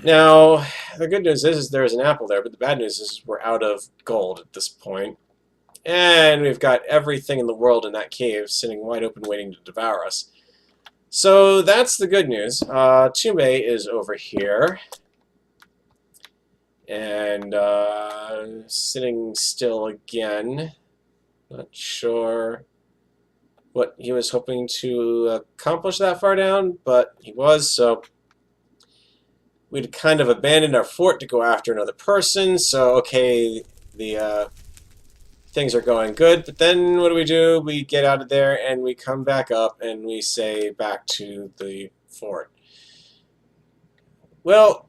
Now, the good news is there's an apple there, but the bad news is we're out of gold at this point. And we've got everything in the world in that cave sitting wide open waiting to devour us. So that's the good news. Tumbe is over here. And sitting still again. Not sure what he was hoping to accomplish that far down, but he was, so we'd kind of abandoned our fort to go after another person, so okay, the things are going good, but then what do? We get out of there and we come back up and we say back to the fort. Well,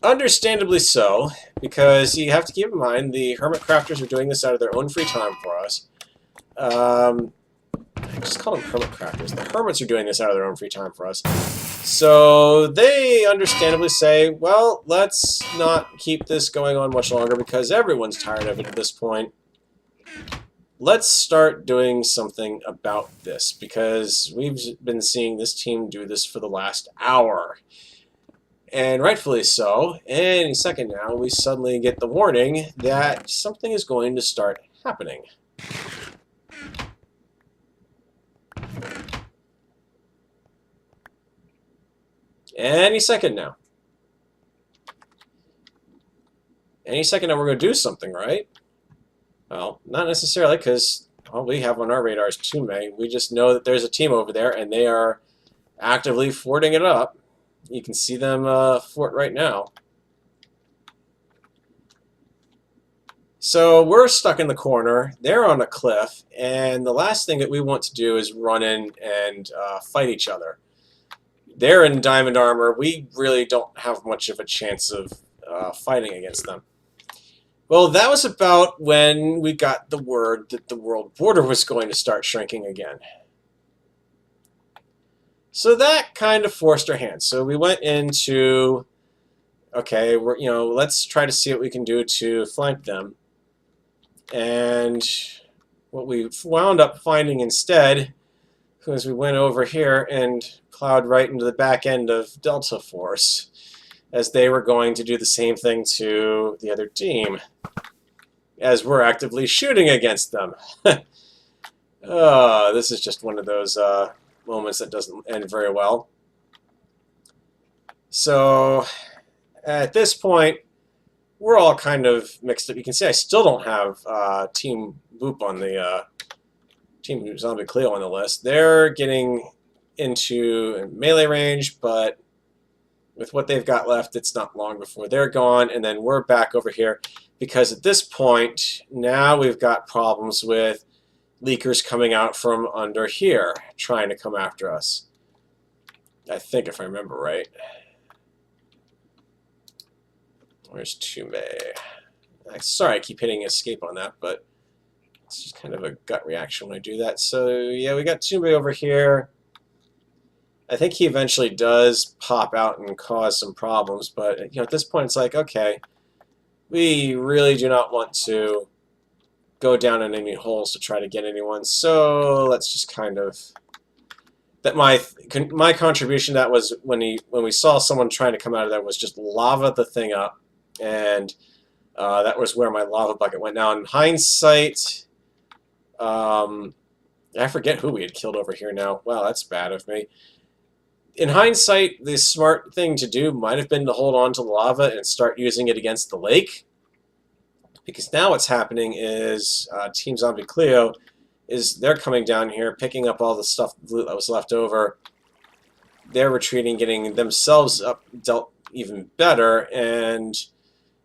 understandably so, because you have to keep in mind the hermit crafters are doing this out of their own free time for us. I just call them hermit crafters. The hermits are doing this out of their own free time for us. So they understandably say, well, let's not keep this going on much longer because everyone's tired of it at this point. Let's start doing something about this because we've been seeing this team do this for the last hour. And rightfully so. Any second now, we suddenly get the warning that something is going to start happening. Any second now. Any second now we're going to do something, right? Well, not necessarily, because all we have on our radar is Tumbe. We just know that there's a team over there, and they are actively forting it up. You can see them fort right now. So we're stuck in the corner. They're on a cliff, and the last thing that we want to do is run in and fight each other. They're in diamond armor. We really don't have much of a chance of fighting against them. Well, that was about when we got the word that the world border was going to start shrinking again. So that kind of forced our hand. So we went into, okay, let's try to see what we can do to flank them. And what we wound up finding instead was we went over here and plowed right into the back end of Delta Force, as they were going to do the same thing to the other team, as we're actively shooting against them. This is just one of those moments that doesn't end very well. So, at this point, we're all kind of mixed up. You can see I still don't have Team Boop on the Team Zombie Cleo on the list. They're getting into melee range, but with what they've got left, it's not long before they're gone, and then we're back over here because at this point, now we've got problems with leakers coming out from under here, trying to come after us. I think, if I remember right. Where's Tumbe? Sorry I keep hitting escape on that, but it's just kind of a gut reaction when I do that. So, yeah, we got Tumbe over here. I think he eventually does pop out and cause some problems, but at this point it's like, okay, we really do not want to go down in any holes to try to get anyone, so let's just kind of... That my contribution, that was when we saw someone trying to come out of there, was just lava the thing up, and that was where my lava bucket went. Now, in hindsight, I forget who we had killed over here now. Wow, that's bad of me. In hindsight, the smart thing to do might have been to hold on to the lava and start using it against the lake. Because now what's happening is Team Zombie Cleo they're coming down here, picking up all the stuff that was left over. They're retreating, getting themselves up dealt even better, and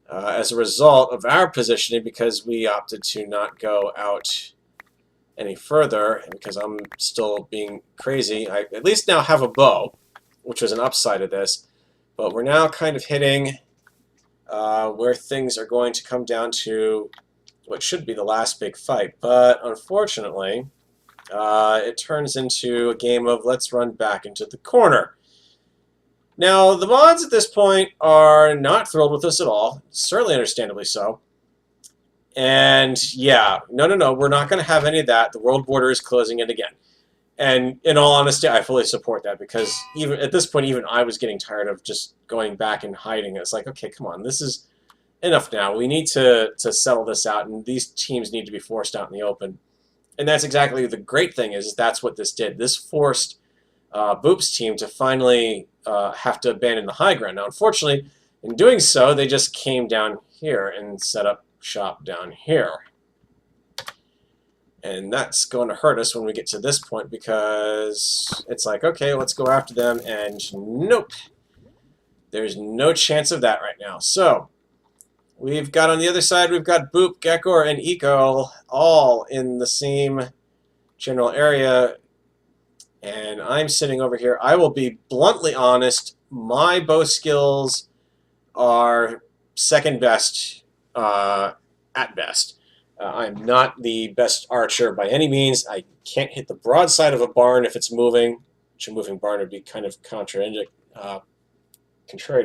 as a result of our positioning, because we opted to not go out any further, and because I'm still being crazy, I at least now have a bow, which was an upside of this. But we're now kind of hitting where things are going to come down to what should be the last big fight. But unfortunately, it turns into a game of let's run back into the corner. Now, the mods at this point are not thrilled with this at all, certainly understandably so. And yeah, no, we're not going to have any of that. The world border is closing it again. And in all honesty, I fully support that, because even at this point, even I was getting tired of just going back and hiding. It's like, okay, come on, this is enough now. We need to settle this out, and these teams need to be forced out in the open. And that's exactly the great thing is that's what this did. This forced Boop's team to finally have to abandon the high ground. Now, unfortunately, in doing so, they just came down here and set up shop down here. And that's going to hurt us when we get to this point, because it's like, okay, let's go after them, and nope. There's no chance of that right now. So we've got on the other side, we've got Boop, Gekor, and Eco all in the same general area. And I'm sitting over here. I will be bluntly honest, my bow skills are second best at best. I'm not the best archer by any means. I can't hit the broadside of a barn if it's moving, which a moving barn would be kind of contrary to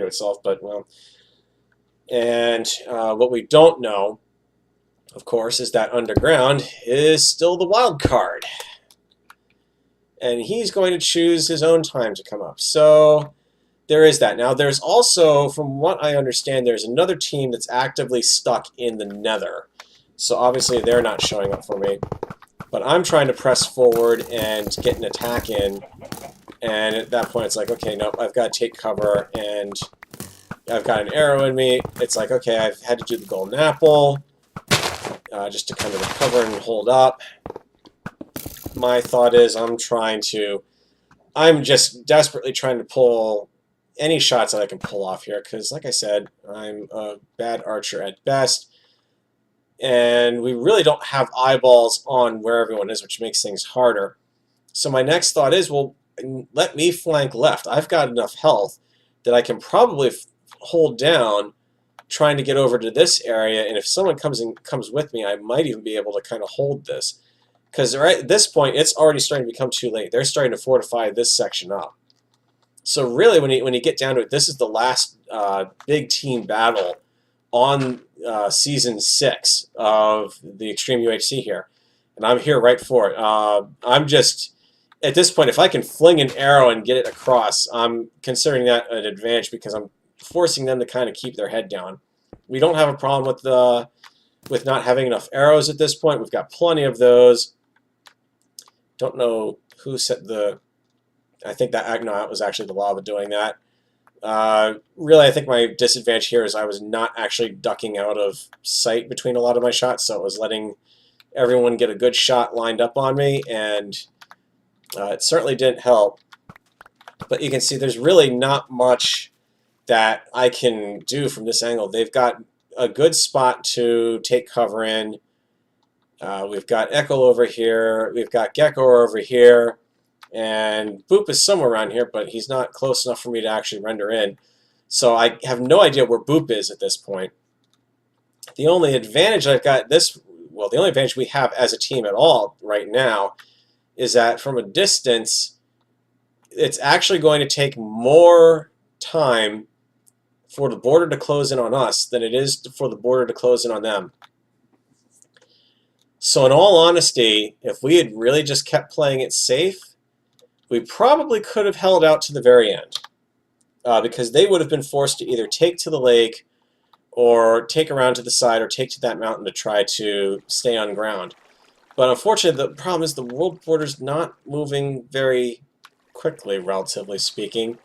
itself, but well. And what we don't know, of course, is that underground is still the wild card. And he's going to choose his own time to come up. So there is that. Now, there's also, from what I understand, there's another team that's actively stuck in the nether. So obviously they're not showing up for me. But I'm trying to press forward and get an attack in. And at that point, it's like, okay, nope, I've got to take cover, and I've got an arrow in me. It's like, okay, I've had to do the golden apple just to kind of recover and hold up. My thought is I'm just desperately trying to pull any shots that I can pull off here, because, like I said, I'm a bad archer at best. And we really don't have eyeballs on where everyone is, which makes things harder. So my next thought is, well, let me flank left. I've got enough health that I can probably hold down trying to get over to this area, and if someone comes with me, I might even be able to kind of hold this. Because right at this point, it's already starting to become too late. They're starting to fortify this section up. So really, when you get down to it, this is the last big team battle on Season 6 of the Extreme UHC here. And I'm here right for it. I'm just, at this point, if I can fling an arrow and get it across, I'm considering that an advantage, because I'm forcing them to kind of keep their head down. We don't have a problem with not having enough arrows at this point. We've got plenty of those. Don't know who set the... I think that was actually the lava doing that. Really, I think my disadvantage here is I was not actually ducking out of sight between a lot of my shots, so it was letting everyone get a good shot lined up on me, and it certainly didn't help. But you can see there's really not much that I can do from this angle. They've got a good spot to take cover in. We've got Echo over here, we've got Gekor over here, and Boop is somewhere around here, but he's not close enough for me to actually render in. So I have no idea where Boop is at this point. The only advantage I've got the only advantage we have as a team at all right now is that from a distance, it's actually going to take more time for the border to close in on us than it is for the border to close in on them. So in all honesty, if we had really just kept playing it safe, we probably could have held out to the very end. Because they would have been forced to either take to the lake or take around to the side or take to that mountain to try to stay on ground. But unfortunately, the problem is the world border's not moving very quickly, relatively speaking.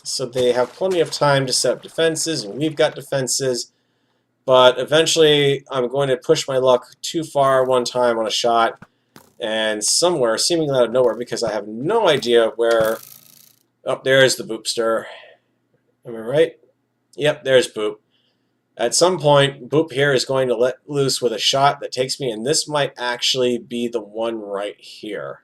So they have plenty of time to set up defenses, and we've got defenses. But eventually, I'm going to push my luck too far one time on a shot, and somewhere, seemingly out of nowhere, because I have no idea where... Oh, there's the Boopster. Am I right? Yep, there's Boop. At some point, Boop here is going to let loose with a shot that takes me, and this might actually be the one right here.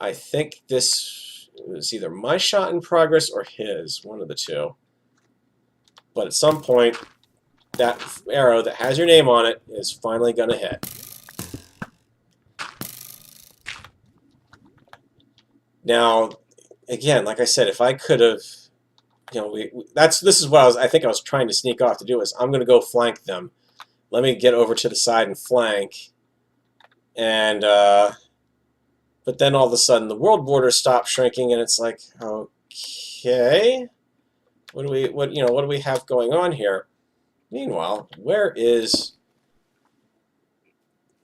I think this is either my shot in progress or his, one of the two. But at some point, that arrow that has your name on it is finally going to hit. Now, again, like I said, if I could have, you know, this is what I think I was trying to sneak off to do, is I'm going to go flank them. Let me get over to the side and flank. And, but then all of a sudden the world border stopped shrinking, and it's like, okay, what do we have going on here? Meanwhile, where is...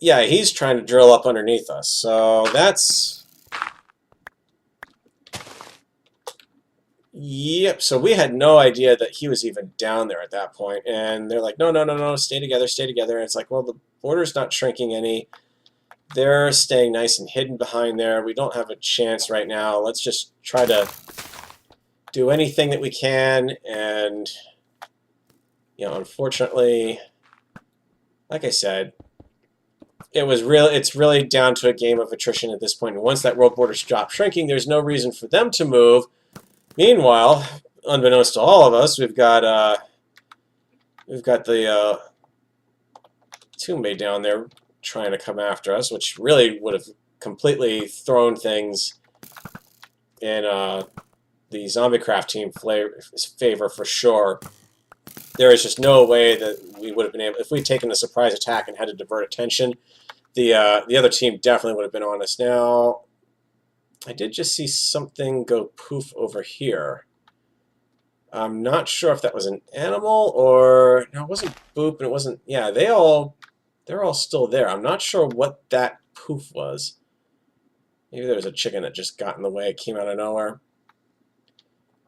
Yeah, he's trying to drill up underneath us, so that's... Yep, so we had no idea that he was even down there at that point, and they're like, no, no, no, no, stay together, stay together. And it's like, well, the border's not shrinking any. They're staying nice and hidden behind there. We don't have a chance right now. Let's just try to do anything that we can, and, you know, unfortunately, like I said, it's really down to a game of attrition at this point, and once that world border stops shrinking, there's no reason for them to move. Meanwhile, unbeknownst to all of us, we've got the Toombe down there trying to come after us, which really would have completely thrown things in the Zombiecraft team favor for sure. There is just no way that we would have been able, if we'd taken a surprise attack and had to divert attention, the other team definitely would have been on us. Now, I did just see something go poof over here. I'm not sure if that was an animal or... No, it wasn't Boop, and it wasn't... Yeah, they're all still there. I'm not sure what that poof was. Maybe there was a chicken that just got in the way. It came out of nowhere.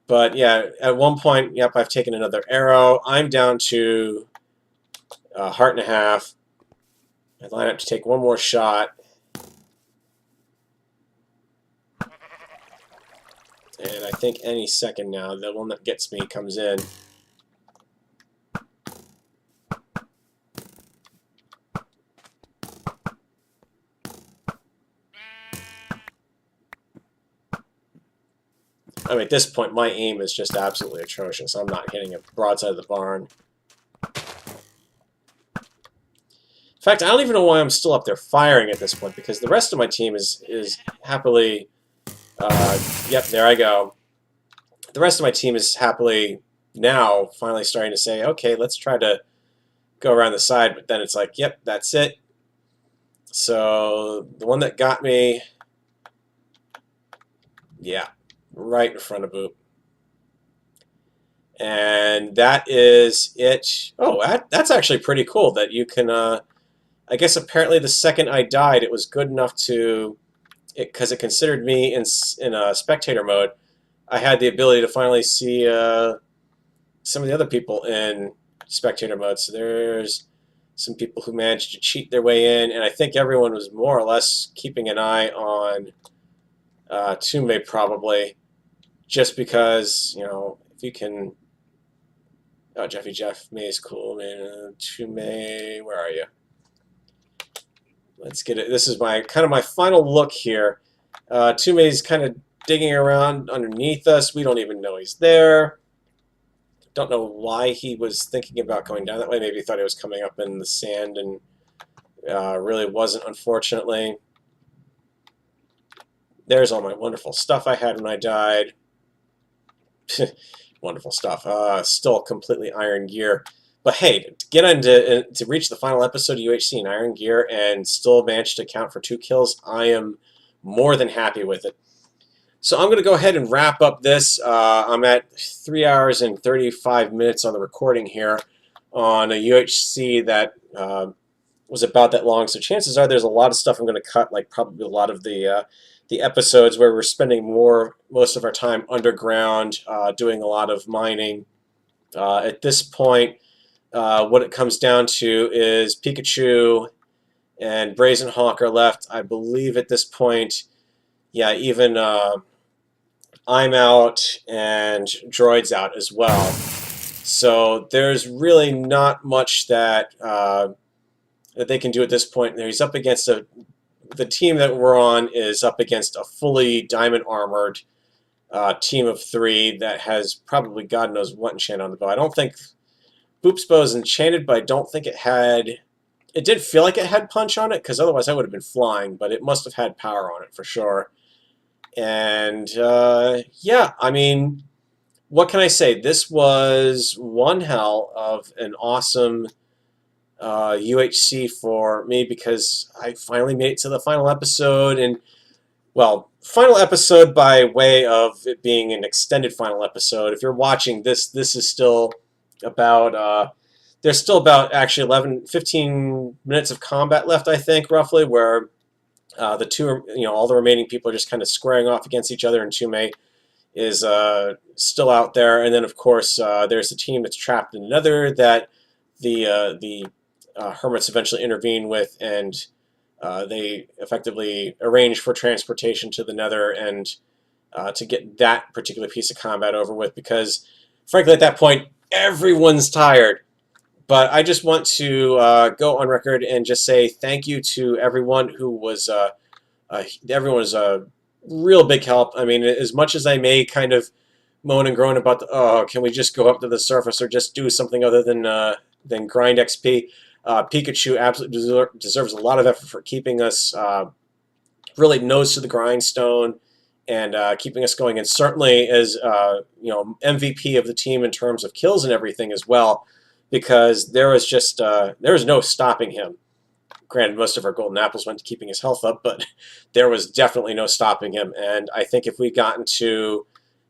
But yeah, at one point, yep, I've taken another arrow. I'm down to a heart and a half. I line up to take one more shot. And I think any second now, the one that gets me comes in. I mean, at this point, my aim is just absolutely atrocious. I'm not hitting it broadside of the barn. In fact, I don't even know why I'm still up there firing at this point, because the rest of my team is happily... yep, there I go. The rest of my team is happily now finally starting to say, okay, let's try to go around the side, but then it's like, yep, that's it. So the one that got me, yeah, right in front of Boop. And that is it. Oh, that's actually pretty cool that you can, I guess apparently the second I died, it was good enough to... because it considered me in spectator mode, I had the ability to finally see some of the other people in spectator mode. So there's some people who managed to cheat their way in, and I think everyone was more or less keeping an eye on Toombe probably, just because, you know, if you can... Oh, Jeffy Jeff May is cool, man. Toombe, where are you? Let's get it. This is my kind of my final look here. Toombe's kind of digging around underneath us. We don't even know he's there. Don't know why he was thinking about going down that way. Maybe he thought he was coming up in the sand and really wasn't, unfortunately. There's all my wonderful stuff I had when I died. Wonderful stuff. Still completely iron gear. But hey, to get into to reach the final episode of UHC in iron gear and still manage to count for 2 kills, I am more than happy with it. So I'm going to go ahead and wrap up this. I'm at 3 hours and 35 minutes on the recording here on a UHC that was about that long. So chances are there's a lot of stuff I'm going to cut, like probably a lot of the episodes where we're spending most of our time underground, doing a lot of mining. At this point, what it comes down to is Pikachu and Brazen Hawk are left. I believe at this point, yeah, even I'm out and Droid's out as well. So there's really not much that that they can do at this point. He's up against the team that we're on is up against a fully diamond armored team of 3 that has probably God knows what enchant on the bow. I don't think Boop's bow is enchanted, but I don't think it had. It did feel like it had punch on it, because otherwise I would have been flying, but it must have had power on it for sure. And yeah, I mean, what can I say? This was one hell of an awesome UHC for me, because I finally made it to the final episode. And, well, final episode by way of it being an extended final episode. If you're watching this, this is still about, there's still about actually 15 minutes of combat left, I think, roughly, where the two, all the remaining people are just kind of squaring off against each other, and Tume is still out there. And then, of course, there's a team that's trapped in another that the Hermits eventually intervene with, and they effectively arrange for transportation to the Nether and to get that particular piece of combat over with, because, frankly, at that point, everyone's tired. But I just want to go on record and just say thank you to everyone who was, everyone was a real big help. I mean, as much as I may kind of moan and groan about oh, can we just go up to the surface or just do something other than grind XP, Pikachu absolutely deserves a lot of effort for keeping us really nose to the grindstone and keeping us going, and certainly as MVP of the team in terms of kills and everything as well, because there was just there was no stopping him. Granted, most of our golden apples went to keeping his health up, but there was definitely no stopping him. And I think if we'd gotten to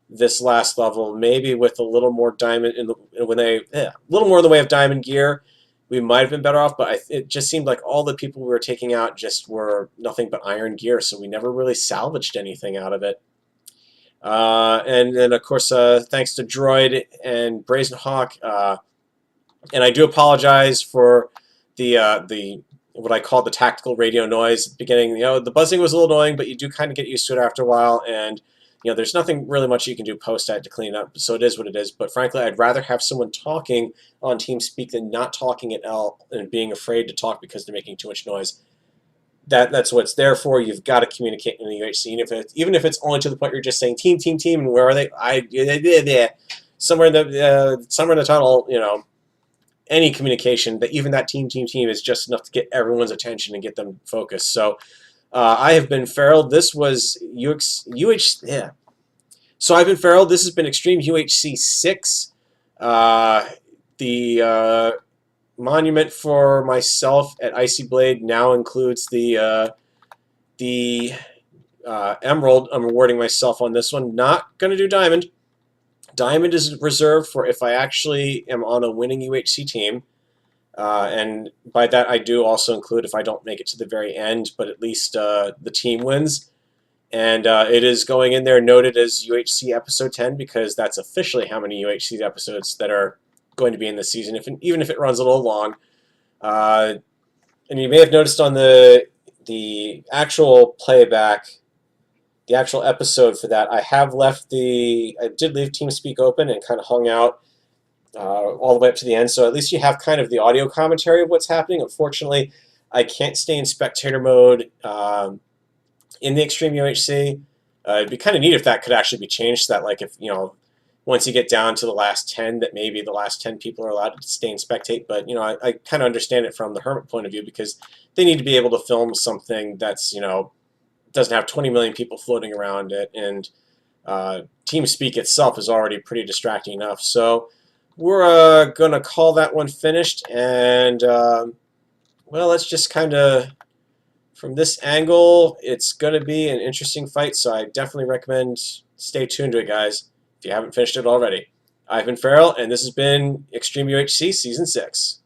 this last level, maybe with a little more diamond a little more in the way of diamond gear, we might have been better off. But it just seemed like all the people we were taking out just were nothing but iron gear, so we never really salvaged anything out of it. And then, of course, thanks to Droid and Brazen Hawk. And I do apologize for the what I call the tactical radio noise at the beginning. The buzzing was a little annoying, but you do kind of get used to it after a while, and there's nothing really much you can do post-edit to clean it up, so it is what it is. But frankly, I'd rather have someone talking on TeamSpeak than not talking at all and being afraid to talk because they're making too much noise. That's what it's there for. You've got to communicate in the UHC, even if it's only to the point where you're just saying team, team, team, and where are they? Somewhere in the tunnel, any communication, that even that team is just enough to get everyone's attention and get them focused. So I have been Feral. This was UHC. Yeah. So I've been Feral. This has been Extreme UHC 6. The monument for myself at Icy Blade now includes the Emerald. I'm rewarding myself on this one. Not going to do Diamond. Diamond is reserved for if I actually am on a winning UHC team, and by that I do also include if I don't make it to the very end, but at least the team wins. And it is going in there noted as UHC Episode 10, because that's officially how many UHC episodes that are going to be in this season, even if it runs a little long. And you may have noticed on the actual playback, the actual episode for that, I did leave TeamSpeak open and kind of hung out all the way up to the end, so at least you have kind of the audio commentary of what's happening. Unfortunately, I can't stay in spectator mode in the Extreme UHC. It'd be kind of neat if that could actually be changed, so that like if once you get down to the last 10, that maybe the last 10 people are allowed to stay and spectate. But I kind of understand it from the Hermit point of view, because they need to be able to film something that's doesn't have 20 million people floating around it, and TeamSpeak itself is already pretty distracting enough. So we're going to call that one finished, and well, let's just kind of, from this angle, it's going to be an interesting fight, so I definitely recommend stay tuned to it, guys, if you haven't finished it already. I've been Farrell, and this has been Extreme UHC Season 6.